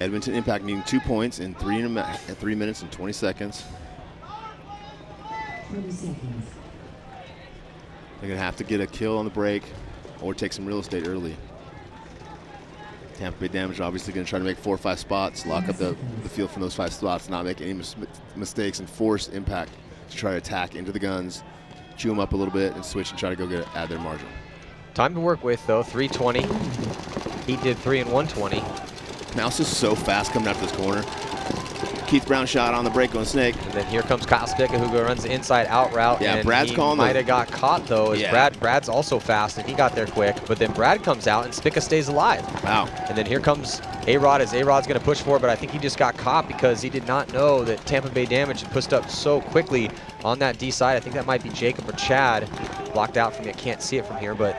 Edmonton Impact needing 2 points in 3 minutes and 20 seconds. 20 seconds. They're going to have to get a kill on the break or take some real estate early. Tampa Bay Damage obviously going to try to make 4 or 5 spots, lock up the field from those 5 spots, not make any mistakes, and force Impact to try to attack into the guns, chew them up a little bit, and switch and try to go add their margin. Time to work with, though, 320. He did 3 and 120. Mouse is so fast coming out this corner. Keith Brown shot on the break on Snake. And then here comes Kyle Spica, who runs the inside out route. Yeah, and Brad's calling. Might have got caught though. As yeah. Brad's also fast, and he got there quick. But then Brad comes out, and Spica stays alive. Wow. And then here comes A-Rod, as A-Rod's going to push for it, but I think he just got caught because he did not know that Tampa Bay Damage had pushed up so quickly on that D side. I think that might be Jacob or Chad. Blocked out from me. I can't see it from here, but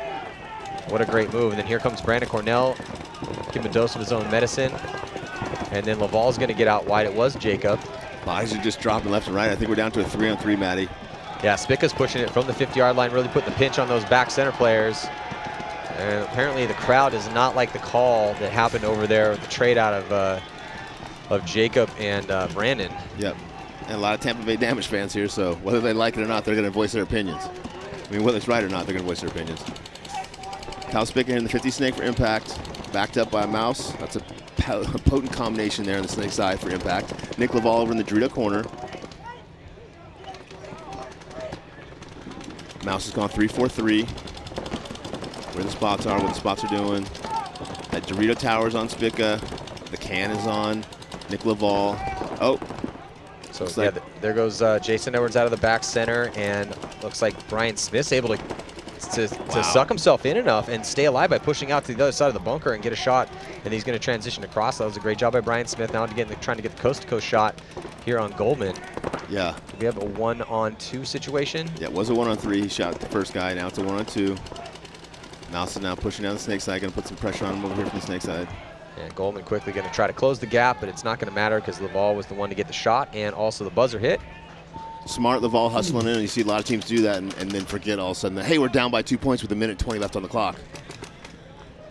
what a great move. And then here comes Brandon Cornell. Give him a dose of his own medicine. And then Laval's going to get out wide. It was Jacob. Eyes are just dropping left and right. I think we're down to a 3-on-3, Matty. Yeah, Spica's pushing it from the 50-yard line, really putting the pinch on those back center players. And apparently the crowd does not like the call that happened over there with the trade out of Jacob and Brandon. Yep. And a lot of Tampa Bay Damage fans here, so whether they like it or not, they're going to voice their opinions. I mean, whether it's right or not, they're going to voice their opinions. Kyle Spica here in the 50 snake for impact. Backed up by a mouse. That's a potent combination there on the snake side for impact. Nick Laval over in the Dorito corner. Mouse has gone 3-4-3. Where the spots are, what the spots are doing. That Dorito tower's on Spica. The can is on Nick Laval. Oh. So yeah, there goes Jason Edwards out of the back center, and looks like Brian Smith's able to suck himself in enough and stay alive by pushing out to the other side of the bunker and get a shot, and he's going to transition across. That was a great job by Brian Smith. Now trying to get the coast-to-coast shot here on Goldman. Yeah. We have a 1-on-2 situation. Yeah, it was a 1-on-3. He shot the first guy. Now it's a 1-on-2. Mouse is now pushing down the snake side. Going to put some pressure on him over here from the snake side. And Goldman quickly going to try to close the gap, but it's not going to matter because Laval was the one to get the shot and also the buzzer hit. Smart Laval hustling in, and you see a lot of teams do that and then forget all of a sudden that, hey, we're down by 2 points with 1:20 left on the clock.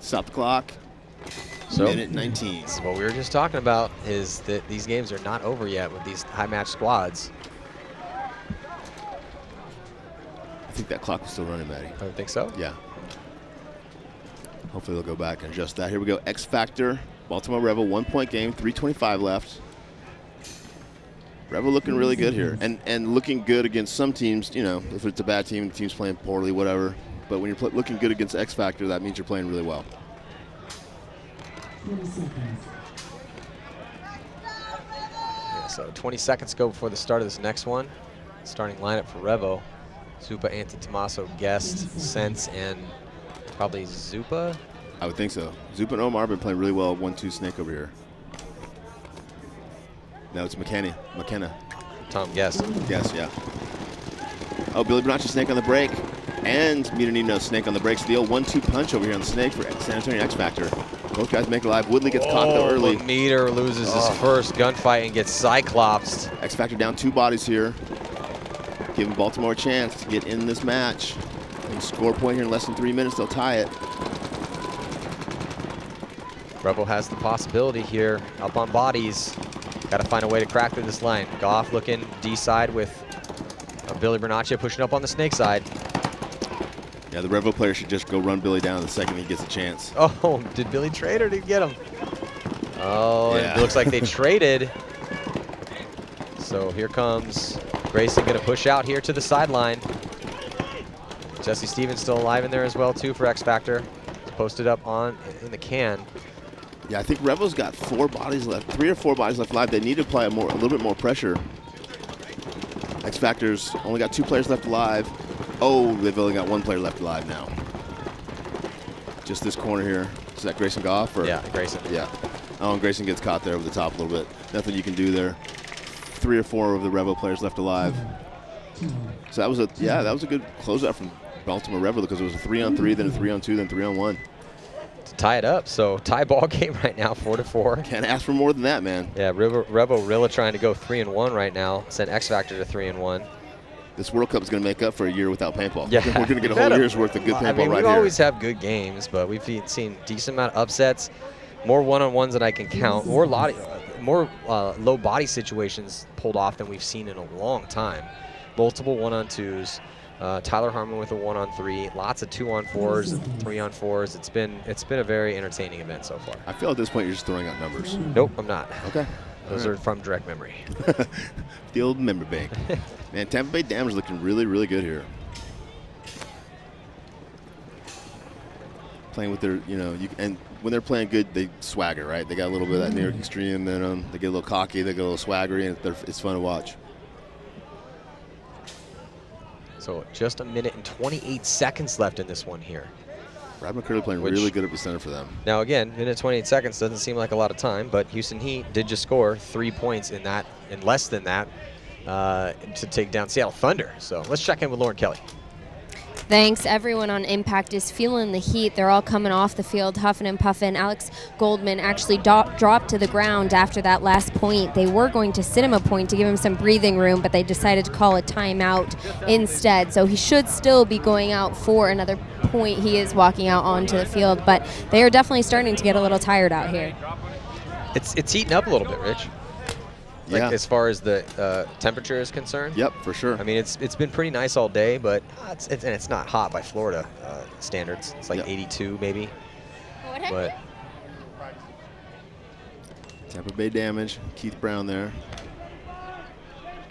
Stop the clock. So, minute 19. So what we were just talking about is that these games are not over yet with these high match squads. I think that clock was still running, Matty. I would think so. Yeah. Hopefully they'll go back and adjust that. Here we go. X Factor, Baltimore Rebel, 1-point game, 3:25 left. Rebel looking really good here, and looking good against some teams. You know, if it's a bad team, the team's playing poorly, whatever. But when you're looking good against X Factor, that means you're playing really well. 20 seconds. Yeah, so 20 seconds go before the start of this next one. Starting lineup for Revo: Zupa, Antetomaso, Guest, Sense, and probably Zupa. I would think so. Zupa and Omar have been playing really well. 1-2 snake over here. Now it's McKenna. Tom Guest. Yes, yeah. Oh, Billy Bernacci snake on the break. And Miranino snake on the break. So the old 1-2 punch over here on the snake for San Antonio X Factor. Both guys make it live. Woodley gets caught though early. Meter loses his first gunfight and gets cyclopsed. X Factor down 2 bodies here. Giving Baltimore a chance to get in this match. And score a point here in less than 3 minutes. They'll tie it. Rebel has the possibility here, up on bodies. Got to find a way to crack through this line. Goff looking D side with Billy Bernacci pushing up on the snake side. Yeah, the Revo player should just go run Billy down the second he gets a chance. Oh, did Billy trade or did he get him? Oh, yeah. It looks like they traded. So here comes Grayson, going to push out here to the sideline. Jesse Stevens still alive in there as well too for X Factor. Posted up in the can. Yeah, I think Rebel's got 4 bodies left, 3 or 4 bodies left live. They need to apply a little bit more pressure. X Factor's only got 2 players left alive. Oh, they've only got 1 player left alive now. Just this corner here. Is that Grayson Goff? Or? Yeah, Grayson. Yeah. Oh, and Grayson gets caught there over the top a little bit. Nothing you can do there. 3 or 4 of the Rebel players left alive. So that was a good closeout from Baltimore Rebel because it was a 3-on-3, then a 3-on-2, then 3-on-1. To tie it up, so tie ball game right now, 4-4. Can't ask for more than that, man. Yeah, Rebel really trying to go 3-1 right now. Send X Factor to 3-1. This World Cup is going to make up for a year without paintball. Yeah, we're going to get a whole year's worth of good paintball right here. We always have good games, but we've seen decent amount of upsets, more one-on-ones than I can count, more low body situations pulled off than we've seen in a long time. Multiple 1-on-2s. Tyler Harmon with a 1-on-3, lots of 2-on-4s, 3-on-4s. It's been a very entertaining event so far. I feel at this point you're just throwing out numbers. Nope, I'm not. Okay. Those are from direct memory. The old memory bank. Man, Tampa Bay Dam is looking really, really good here. Playing with their, and when they're playing good, they swagger, right? They got a little bit of that New York Extreme in them. They get a little cocky, they get a little swaggery, and it's fun to watch. So just a minute and 28 seconds left in this one here. Brad McCurley playing really good at the center for them. Now again, minute 28 seconds doesn't seem like a lot of time, but Houston Heat did just score 3 points in less than that to take down Seattle Thunder. So let's check in with Lauren Kelly. Thanks. Everyone on Impact is feeling the heat. They're all coming off the field, huffing and puffing. Alex Goldman actually dropped to the ground after that last point. They were going to sit him a point to give him some breathing room, but they decided to call a timeout instead. So he should still be going out for another point. He is walking out onto the field, but they are definitely starting to get a little tired out here. It's heating up a little bit, Rich. Like Yeah. as far as the temperature is concerned. Yep, for sure. I mean, it's been pretty nice all day, but and it's not hot by Florida standards. It's like Yep. 82 maybe. But Tampa Bay damage. Keith Brown there.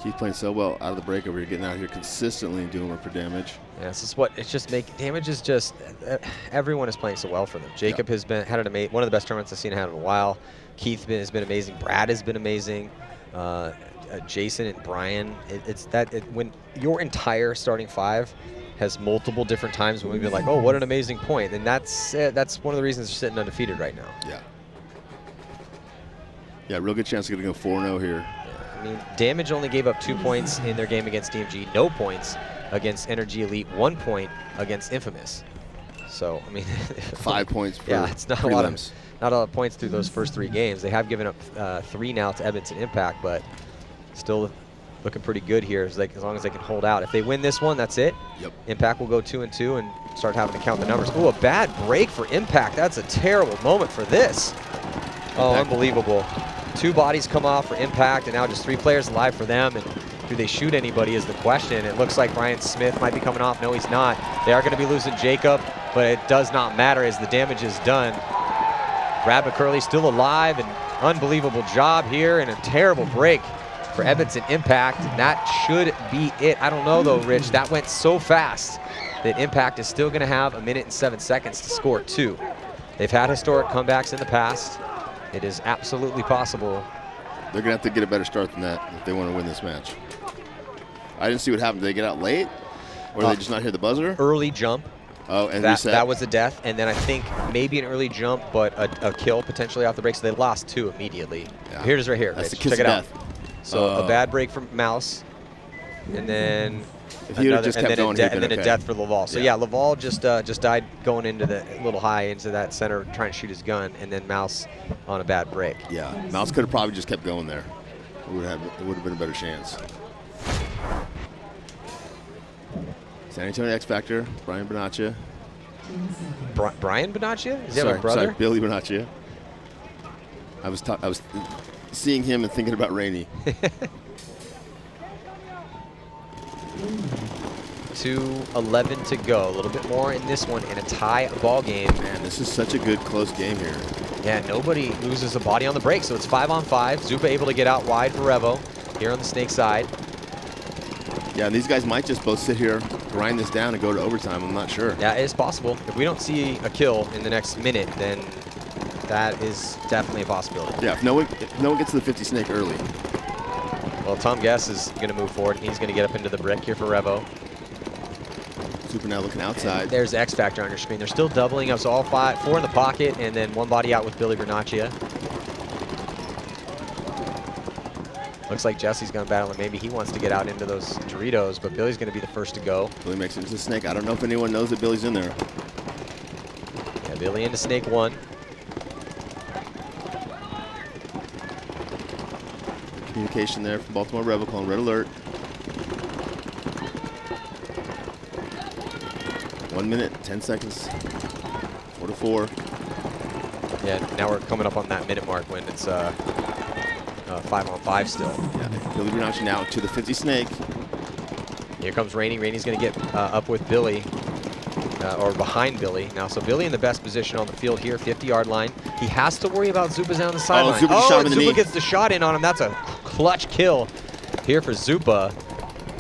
Keith playing so well out of the break over here, getting out here consistently and doing work for damage. yeah, this is what it's just damage is just everyone is playing so well for them. Jacob has been had one of the best tournaments I've seen in a while. Keith has been amazing. Brad has been amazing. Jason and Brian. When your entire starting five has multiple different times when we've been like, oh, what an amazing point, and that's one of the reasons they're sitting undefeated right now. Yeah. Yeah, real good chance they're going to go 4-0 here. I mean, Damage only gave up 2 points in their game against DMG, no points against Energy Elite, 1 point against Infamous. So, I mean, 5 points per yeah, it's not a lot prelims. of points through those first 3 games. They have given up 3 now to Edmonton Impact, but still looking pretty good here as long as they can hold out. If they win this one, that's it. Yep. Impact will go 2-2 and start having to count the numbers. Ooh, a bad break for Impact. That's a terrible moment for this. Oh, unbelievable. 2 bodies come off for Impact, and now just 3 players alive for them. And do they shoot anybody is the question. It looks like Brian Smith might be coming off. No, he's not. They are going to be losing Jacob, but it does not matter as the damage is done. Brad McCurley still alive, and unbelievable job here, and a terrible break for Edmonton Impact. And that should be it. I don't know, though, Rich. That went so fast that Impact is still going to have 1 minute and 7 seconds to score 2. They've had historic comebacks in the past. It is absolutely possible. They're going to have to get a better start than that if they want to win this match. I didn't see what happened. Did they get out late? Or did they just not hear the buzzer? Early jump. Oh, and that, reset? that was a death. And then I think maybe an early jump, but a kill potentially off the break. So they lost 2 immediately. Yeah. Here it is right here. That's Rich. the kiss Check it of out. death. So a bad break from Mouse. And then if he just kept going, and then a death for Laval. So yeah, Laval just died going into the little high into that center, trying to shoot his gun, and then Mouse on a bad break. Yeah, Mouse could have probably just kept going there. It would have been a better chance. San Antonio X Factor, Brian Bonaccia. Brian Bonaccia? Is he have a brother? Sorry, Billy Bonaccia. I was seeing him and thinking about Rainey. 2:11 to go. A little bit more in this one in a tie ball game. Man, this is such a good close game here. Yeah, nobody loses a body on the break, so it's 5-on-5. Zupa able to get out wide for Revo here on the Snake side. Yeah, and these guys might just both sit here, grind this down, and go to overtime. I'm not sure. Yeah, it is possible. If we don't see a kill in the next minute, then that is definitely a possibility. Yeah, if no one gets to the 50 Snake early. Well, Tom Guess is going to move forward. He's going to get up into the brick here for Revo. Super now looking outside. And there's X Factor on your screen. They're still doubling up, so all 4 in the pocket, and then 1 body out with Billy Bernaccia. Looks like Jesse's going to battle, and maybe he wants to get out into those Doritos, but Billy's going to be the first to go. Billy makes it into the Snake. I don't know if anyone knows that Billy's in there. Yeah, Billy into Snake 1. Communication there from Baltimore Rebel calling red alert. 1 minute, 10 seconds. 4-4. Yeah, now we're coming up on that minute mark when it's 5-on-5 still. Yeah, Billy Bernaccia now to the 50 Snake. Here comes Rainey. Rainey's going to get up with Billy, or behind Billy. Now, so Billy in the best position on the field here, 50-yard line. He has to worry about Zupa down the sideline. Zupa gets the shot in on him. That's a clutch kill here for Zupa.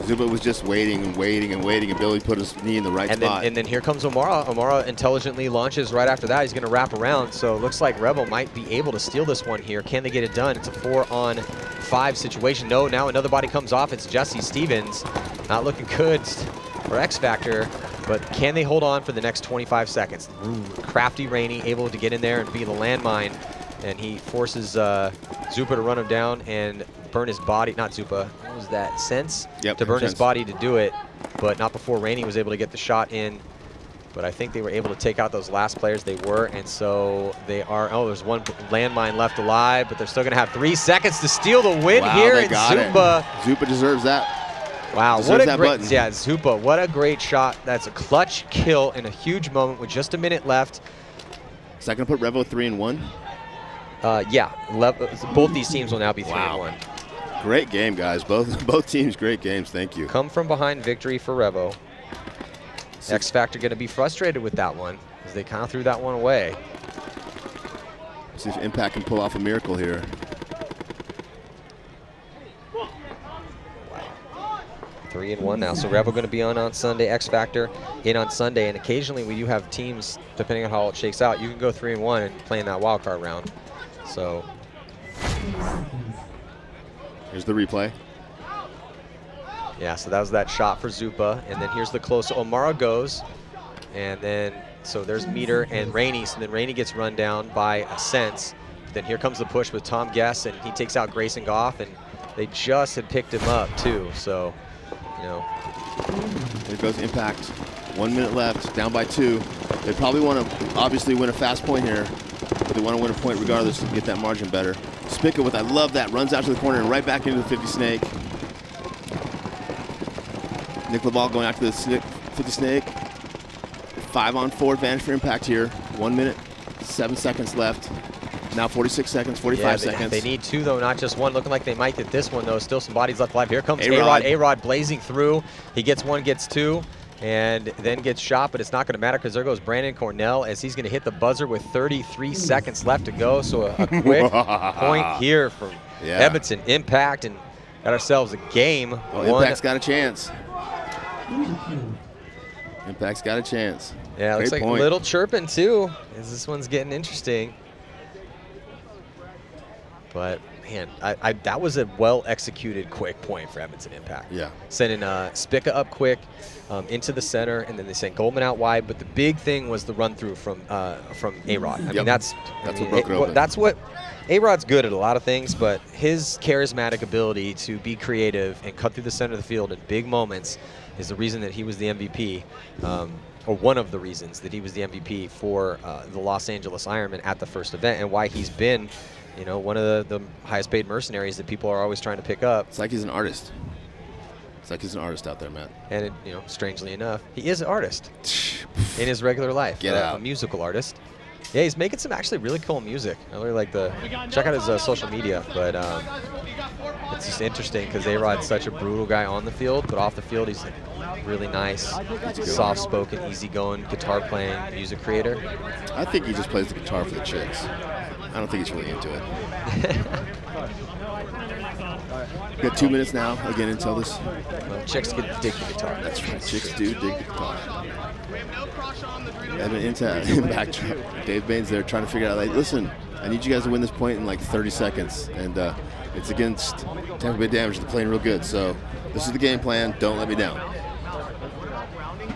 Zupa was just waiting and waiting and waiting, and Billy put his knee in the right spot. And then here comes Omara. Omara intelligently launches right after that. He's going to wrap around. So it looks like Rebel might be able to steal this one here. Can they get it done? It's a 4-on-5 situation. No, now another body comes off. It's Jesse Stevens. Not looking good for X Factor, but can they hold on for the next 25 seconds? Crafty Rainey able to get in there and be the landmine, and he forces Zupa to run him down and burn his body. Not Zupa. What was that? Sense? Yep, to burn his Sense. body to do it, but not before Rainey was able to get the shot in. But I think they were able to take out those last players. They were, and so they are. Oh, there's 1 landmine left alive, but they're still going to have 3 seconds to steal the win here. They And got Zupa. it. Zupa deserves that. Wow, Deserves what a that great, button. yeah, Zupa, what a great shot. That's a clutch kill in a huge moment with just a minute left. Is that going to put Revo 3-1? Yeah, both these teams will now be 3-1. Great game, guys. Both teams, great games. Thank you. Come from behind victory for Revo. X Factor going to be frustrated with that one as they kind of threw that one away. See if Impact can pull off a miracle here. 3-1 now. So Revo going to be on Sunday. X Factor in on Sunday, and occasionally we do have teams, depending on how it shakes out, you can go 3-1 and play in that wild card round. So here's the replay. yeah, so that was that shot for Zupa, and then here's the close. O'Mara goes, and then so there's Meter and Rainey. So then Rainey gets run down by Sense. Then here comes the push with Tom Guess, and he takes out Grayson Goff, and they just had picked him up too. So. There goes Impact. 1 minute left, down by 2. They probably want to obviously win a fast point here, but they want to win a point regardless to get that margin better. Spica with, I love that, runs out to the corner and right back into the 50 snake. Nick Laval going after the 50 snake. 5-on-4 advantage for Impact here. 1 minute, 7 seconds left. Now 46 seconds, 45 seconds. They need 2, though, not just 1. Looking like they might get this one, though. Still some bodies left alive. Here comes A-Rod. A-Rod blazing through. He gets 1, gets 2, and then gets shot, but it's not going to matter because there goes Brandon Cornell as he's going to hit the buzzer with 33 seconds left to go. So a quick point here from Edmonton Impact, and got ourselves a game. Well, Impact's got a chance. Impact's got a chance. Yeah, it looks like a little chirping, too, as this one's getting interesting. But, man, that was a well-executed quick point for Edmonton Impact. Yeah. Sending Spica up quick into the center, and then they sent Goldman out wide. But the big thing was the run-through from A-Rod. I mean, that's what broke it open. That's what A-Rod's good at a lot of things, but his charismatic ability to be creative and cut through the center of the field in big moments is the reason that he was the MVP, or one of the reasons that he was the MVP for the Los Angeles Ironman at the first event, and why he's been one of the highest paid mercenaries that people are always trying to pick up. It's like he's an artist. It's like he's an artist out there, Matt. And, strangely enough, he is an artist in his regular life. Get out. A musical artist. Yeah, he's making some actually really cool music. I really like check out his social media. But it's just interesting because A-Rod's such a brutal guy on the field, but off the field he's like really nice, soft-spoken, easy-going, guitar-playing music creator. I think he just plays the guitar for the chicks. I don't think he's really into it. We got 2 minutes now, again, until this. Well, chicks can dig the guitar. That's right, chicks do dig the guitar. Impact. Dave Baines there trying to figure out, like, listen, I need you guys to win this point in like 30 seconds. And it's against Tampa Bay Damage. They're playing real good. So this is the game plan. Don't let me down.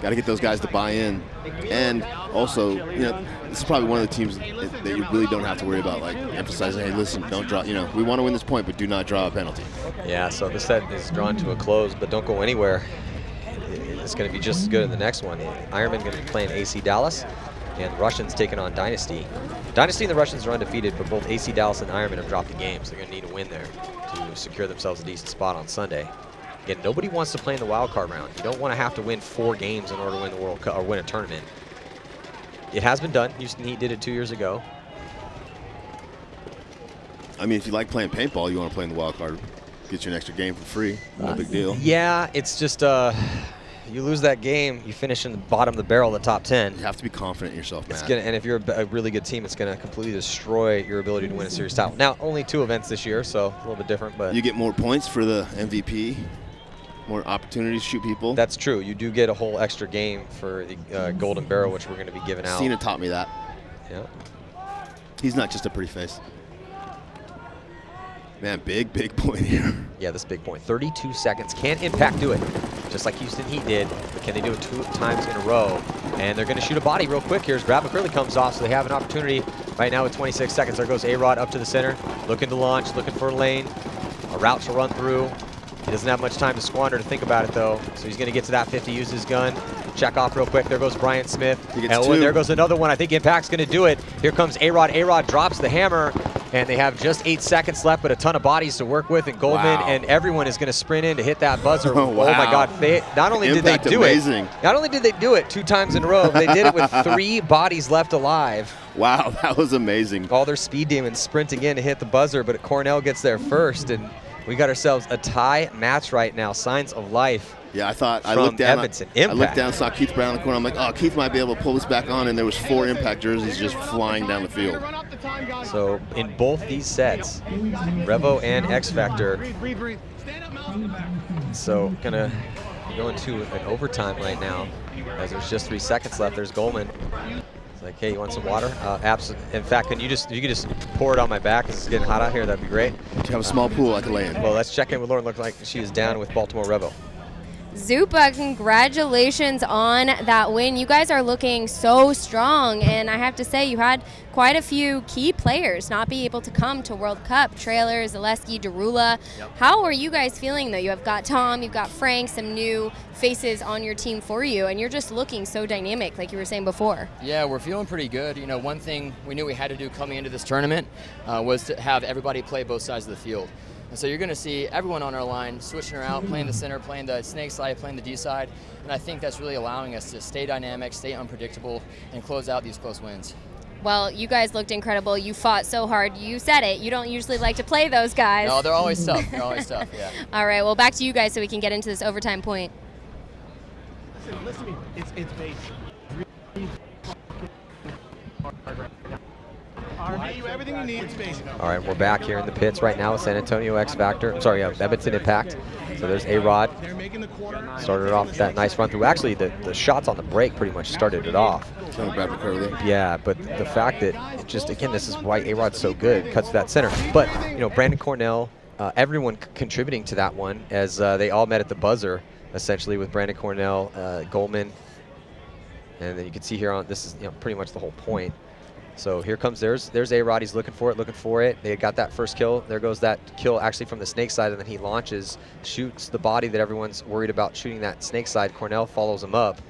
Got to get those guys to buy in. And also, this is probably one of the teams that you really don't have to worry about, like, emphasizing, hey, listen, don't draw, we want to win this point, but do not draw a penalty. Yeah, so this set is drawn to a close, but don't go anywhere. It's going to be just as good in the next one. Ironman going to be playing AC Dallas, and the Russians taking on Dynasty. Dynasty and the Russians are undefeated, but both AC Dallas and Ironman have dropped the game, so they're going to need a win there to secure themselves a decent spot on Sunday. Again, nobody wants to play in the wild card round. You don't want to have to win 4 games in order to win the World Cup or win a tournament. It has been done. Houston Heat did it 2 years ago. I mean, if you like playing paintball, you want to play in the wild card, get you an extra game for free. No big deal. Yeah, it's just you lose that game, you finish in the bottom of the barrel of the top 10. You have to be confident in yourself, Matt. And if you're a really good team, it's going to completely destroy your ability to win a series title. Now, only 2 events this year, so a little bit different. But you get more points for the MVP. More opportunities to shoot people. That's true. You do get a whole extra game for the Golden Barrel, which we're going to be giving out. Cena taught me that. Yeah. He's not just a pretty face. Man, big point here. Yeah, this big point. 32 seconds. Can Impact do it? Just like Houston Heat did. But can they do it 2 times in a row? And they're going to shoot a body real quick here as Brad McCurley comes off, so they have an opportunity right now with 26 seconds. There goes A-Rod up to the center, looking to launch, looking for a lane, a route to run through. He doesn't have much time to squander to think about it, though. So he's going to get to that 50, use his gun, check off real quick. There goes Bryant Smith. He gets 2. There goes another one. I think Impact's going to do it. Here comes A-Rod. A-Rod drops the hammer, and they have just 8 seconds left, but a ton of bodies to work with. And Goldman and everyone is going to sprint in to hit that buzzer. Oh, wow. Oh my God. Not only did they do it 2 times in a row, they did it with 3 bodies left alive. Wow, that was amazing. All their speed demons sprinting in to hit the buzzer, but Cornell gets there first, and We got ourselves a tie match right now. Signs of life. Yeah, I from looked down. Edmonton. I looked Impact. down, saw Keith Brown in the corner. I'm like, oh, Keith might be able to pull this back on, and there was 4 Impact jerseys just flying down the field. So in both these sets, Revo and X Factor. So gonna go into an overtime right now, as there's just 3 seconds left. There's Goldman. It's like, hey, you want some water? Absolutely. In fact, if you could just pour it on my back because it's getting hot out here, that'd be great. You have a small pool I can lay in. Well, let's check in with Lauren. Looks like she is down with Baltimore Revo. Zupa, congratulations on that win. You guys are looking so strong, and I have to say you had quite a few key players not be able to come to World Cup. Trailer, Zaleski, Darula. Yep. How are you guys feeling, though? You have got Tom, you've got Frank, some new faces on your team for you, and you're just looking so dynamic, like you were saying before. Yeah, we're feeling pretty good. You know, one thing we knew we had to do coming into this tournament was to have everybody play both sides of the field. And so you're going to see everyone on our line switching around, playing the center, playing the snake side, playing the D side. And I think that's really allowing us to stay dynamic, stay unpredictable, and close out these close wins. Well, you guys looked incredible. You fought so hard. You said it. You don't usually like to play those guys. No, they're always tough. They're always tough, yeah. All right, well, back to you guys so we can get into this overtime point. Listen to me. It's base. Everything you need. It's base. All right, we're back here in the pits right now with San Antonio X Factor. I'm sorry, Edmonton Impact. So there's A-Rod. Started off with that nice run through. Actually, the shots on the break pretty much started it off. Brad McCurley. Yeah, but the fact that it just, again, this is why A-Rod's so good, cuts to that center. But, you know, Brandon Cornell, everyone contributing to that one as they all met at the buzzer, essentially, with Brandon Cornell, Goldman. And then you can see here on, this is, you know, pretty much the whole point. So here comes, there's A-Rod, he's looking for it. They got that first kill. There goes that kill actually from the snake side, and then he launches, shoots the body that everyone's worried about shooting that snake side. Cornell follows him up.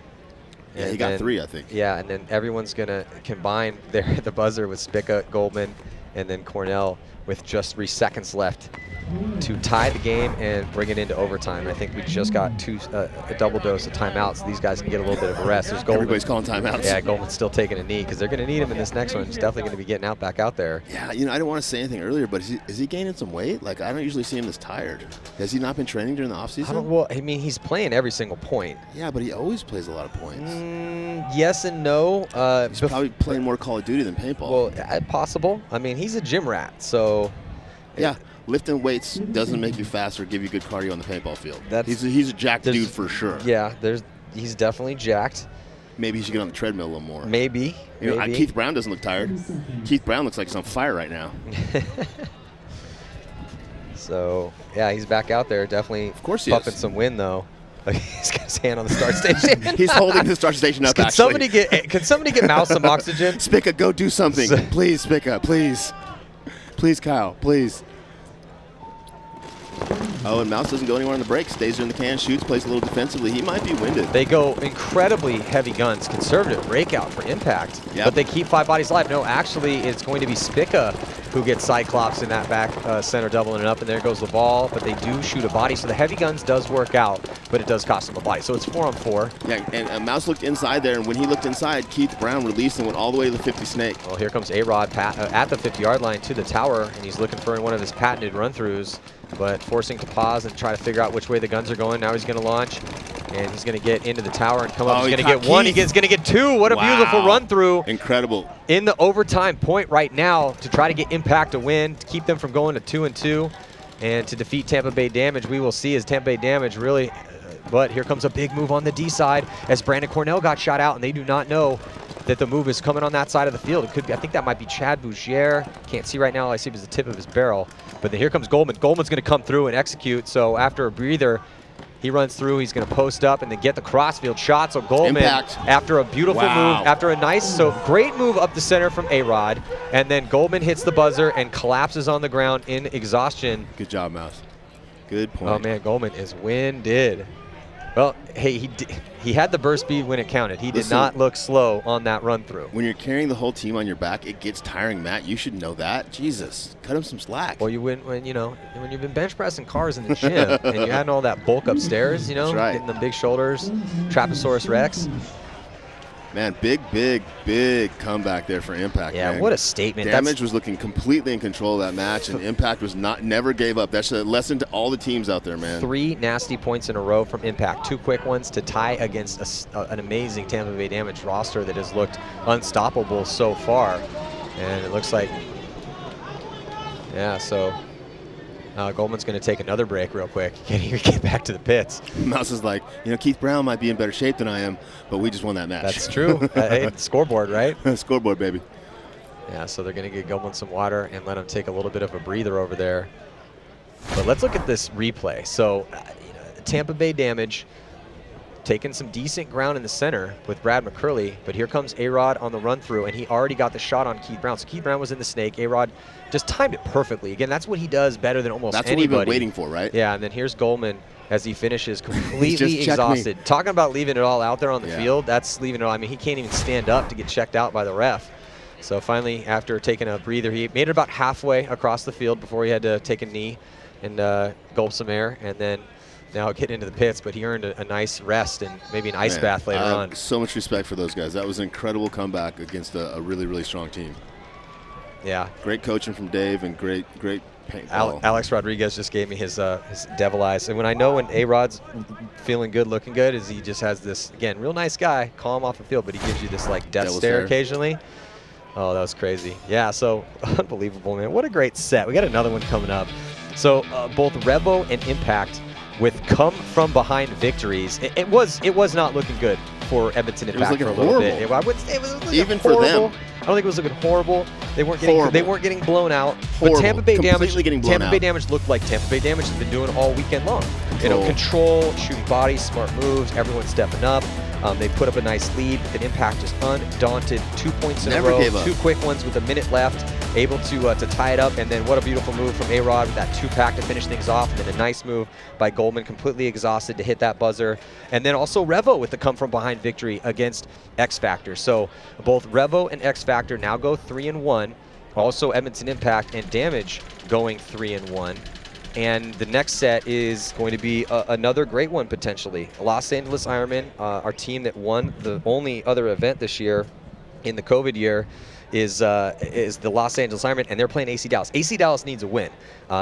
Yeah, he got 3, I think. Yeah, and then everyone's going to combine there at the buzzer with Spica, Goldman, and then Cornell with just 3 seconds left to tie the game and bring it into overtime. I think we just got a double dose of timeouts, so these guys can get a little bit of a rest. There's Goldman. Everybody's calling timeouts. Yeah, Goldman's still taking a knee because they're going to need him in this next one. He's definitely going to be getting back out there. Yeah, you know, I didn't want to say anything earlier, but is he gaining some weight? Like, I don't usually see him this tired. Has he not been training during the offseason? Well, I mean, he's playing every single point. Yeah, but he always plays a lot of points. Yes and no. He's probably playing more Call of Duty than paintball. Well, possible. I mean, he's a gym rat, so. Yeah. Lifting weights doesn't make you faster or give you good cardio on the paintball field. He's a jacked dude for sure. Yeah, he's definitely jacked. Maybe he should get on the treadmill a little more. Maybe. You know, Keith Brown doesn't look tired. Keith Brown looks like he's on fire right now. So, yeah, he's back out there. Definitely of course he pumping is. some wind, though. He's got his hand on the start station. He's holding the start station up, Can somebody get Mouse some oxygen? Spica, go do something. Please, Spica, please. Please, Kyle, please. Oh, and Mouse doesn't go anywhere on the break. Stays there in the can, shoots, plays a little defensively. He might be winded. They go incredibly heavy guns. Conservative breakout for impact. Yep. But they keep 5 bodies alive. No, actually, it's going to be Spica who gets Cyclops in that back center, doubling it up, and there goes the ball. But they do shoot a body. So the heavy guns does work out, but it does cost them a body. So it's 4-on-4. Yeah, and Mouse looked inside there, and when he looked inside, Keith Brown released and went all the way to the 50 snake. Well, here comes A-Rod at the 50-yard line to the tower, and he's looking for one of his patented run-throughs, but forcing to pause and try to figure out which way the guns are going. Now he's going to launch, and he's going to get into the tower and come up. He's going to get 1. He's going to get 2. What a beautiful run-through. Incredible. In the overtime point right now to try to get Impact a win, to keep them from going to 2-2, and to defeat Tampa Bay Damage. We will see as Tampa Bay Damage really, but here comes a big move on the D side as Brandon Cornell got shot out, and they do not know that the move is coming on that side of the field. It could be, I think that might be Chad Bouchier. Can't see right now. All I see is the tip of his barrel. But then here comes Goldman. Goldman's going to come through and execute. So after a breather, he runs through. He's going to post up and then get the crossfield shot. So Goldman, after a beautiful move, after a nice, great move up the center from A-Rod. And then Goldman hits the buzzer and collapses on the ground in exhaustion. Good job, Mouse. Good point. Oh, man, Goldman is winded. Well, hey, he had the burst speed when it counted. He did not look slow on that run through. When you're carrying the whole team on your back, it gets tiring, Matt. You should know that. Jesus, cut him some slack. Well, you win when you've been bench pressing cars in the gym and you had all that bulk upstairs, That's right. getting the big shoulders, Traposaurus Rex. Man, big comeback there for Impact. Yeah, man. what a statement. Damage was looking completely in control of that match, and Impact was never gave up. That's a lesson to all the teams out there, man. 3 nasty points in a row from Impact. 2 quick ones to tie against an amazing Tampa Bay Damage roster that has looked unstoppable so far. And it looks like, yeah, so Goldman's going to take another break real quick. Can't even get back to the pits. Mouse is like, Keith Brown might be in better shape than I am, but we just won that match. That's true. Hey, scoreboard, right? Scoreboard, baby. Yeah, so they're going to get Goldman some water and let him take a little bit of a breather over there. But let's look at this replay. So Tampa Bay Damage taking some decent ground in the center with Brad McCurley, but here comes A-Rod on the run through, and he already got the shot on Keith Brown. So Keith Brown was in the snake. A-Rod just timed it perfectly. Again, that's what he does better than almost anybody. That's what we've been waiting for, right? Yeah, and then here's Goldman as he finishes completely exhausted. Talking about leaving it all out there on the field, that's leaving it all. I mean, he can't even stand up to get checked out by the ref. So finally, after taking a breather, he made it about halfway across the field before he had to take a knee and gulp some air, and then now getting into the pits, but he earned a nice rest and maybe an ice bath later on. So much respect for those guys. That was an incredible comeback against a really strong team. Yeah. Great coaching from Dave and great paintball. Alex Rodriguez just gave me his devil eyes. And when I know when A-Rod's feeling good, looking good, is he just has this, again, real nice guy, calm off the field, but he gives you this like death stare occasionally. Oh, that was crazy. Yeah, so unbelievable, man. What a great set. We got another one coming up. So both Revo and Impact with come from behind victories. It was not looking good for Edmonton Impact for a little bit. It was looking even horrible. for them. I don't think it was looking horrible. They weren't getting blown out. Horrible. But Tampa Bay Completely Damage looked like Tampa Bay Damage has been doing all weekend long. Control, shooting bodies, smart moves, everyone stepping up. They put up a nice lead, but Impact just undaunted. 2 points in a row, 2 quick ones with a minute left, able to tie it up. And then what a beautiful move from A-Rod with that 2-pack to finish things off. And then a nice move by Goldman, completely exhausted, to hit that buzzer. And then also Revo with the come from behind victory against X Factor. So both Revo and X Factor now go 3-1. Also Edmonton Impact and Damage going 3-1. And the next set is going to be another great one, potentially. Los Angeles Ironmen, our team that won the only other event this year in the COVID year, is the Los Angeles Ironmen, and they're playing AC Dallas. AC Dallas needs a win.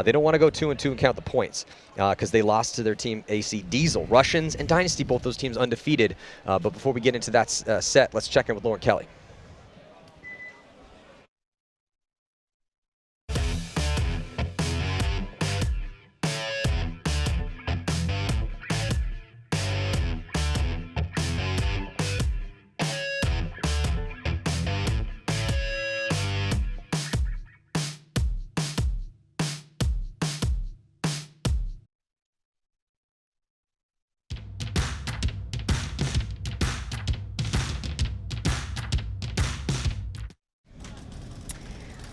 They don't want to go 2-2 and count the points because they lost to their team AC Diesel. Russians and Dynasty, both those teams undefeated. But before we get into that set, let's check in with Lauren Kelly.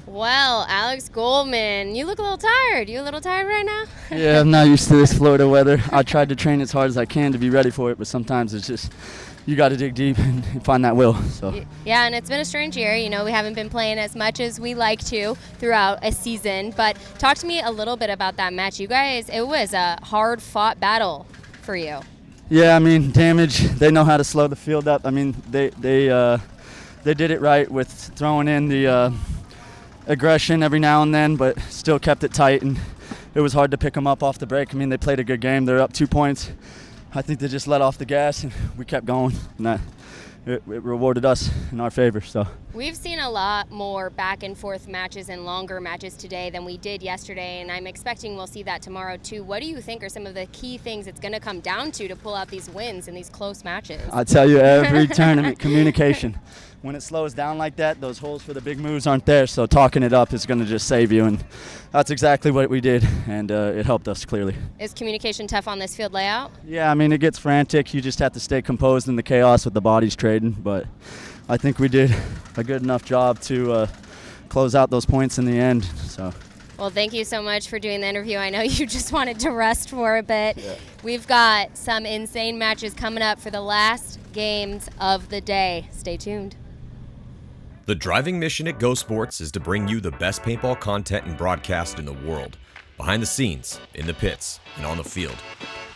Well, Alex Goldman, you look a little tired. You a little tired right now? Yeah, I'm not used to this Florida weather. I tried to train as hard as I can to be ready for it, but sometimes it's just, you got to dig deep and find that will. So. Yeah, and it's been a strange year. You know, we haven't been playing as much as we like to throughout a season. But talk to me a little bit about that match. You guys, it was a hard-fought battle for you. Yeah, I mean, Damage, they know how to slow the field up. I mean, they did it right with throwing in the aggression every now and then, but still kept it tight, and it was hard to pick them up off the break. I mean, they played a good game. They're up 2 points. I think they just let off the gas, and we kept going, and it rewarded us in our favor. So we've seen a lot more back and forth matches and longer matches today than we did yesterday, and I'm expecting we'll see that tomorrow too. What do you think are some of the key things it's going to come down to pull out these wins in these close matches? I tell you, every tournament, communication. When it slows down like that, those holes for the big moves aren't there, so talking it up is going to just save you, and that's exactly what we did, and it helped us clearly. Is communication tough on this field layout? Yeah, I mean, it gets frantic. You just have to stay composed in the chaos with the bodies trading, but I think we did a good enough job to close out those points in the end. So. Well, thank you so much for doing the interview. I know you just wanted to rest for a bit. Yeah. We've got some insane matches coming up for the last games of the day. Stay tuned. The driving mission at Go Sports is to bring you the best paintball content and broadcast in the world, behind the scenes, in the pits, and on the field.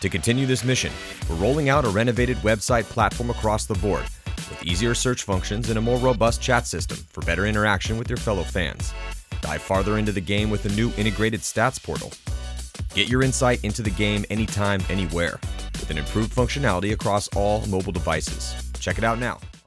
To continue this mission, we're rolling out a renovated website platform across the board, with easier search functions and a more robust chat system for better interaction with your fellow fans. Dive farther into the game with a new integrated stats portal. Get your insight into the game anytime, anywhere, with an improved functionality across all mobile devices. Check it out now.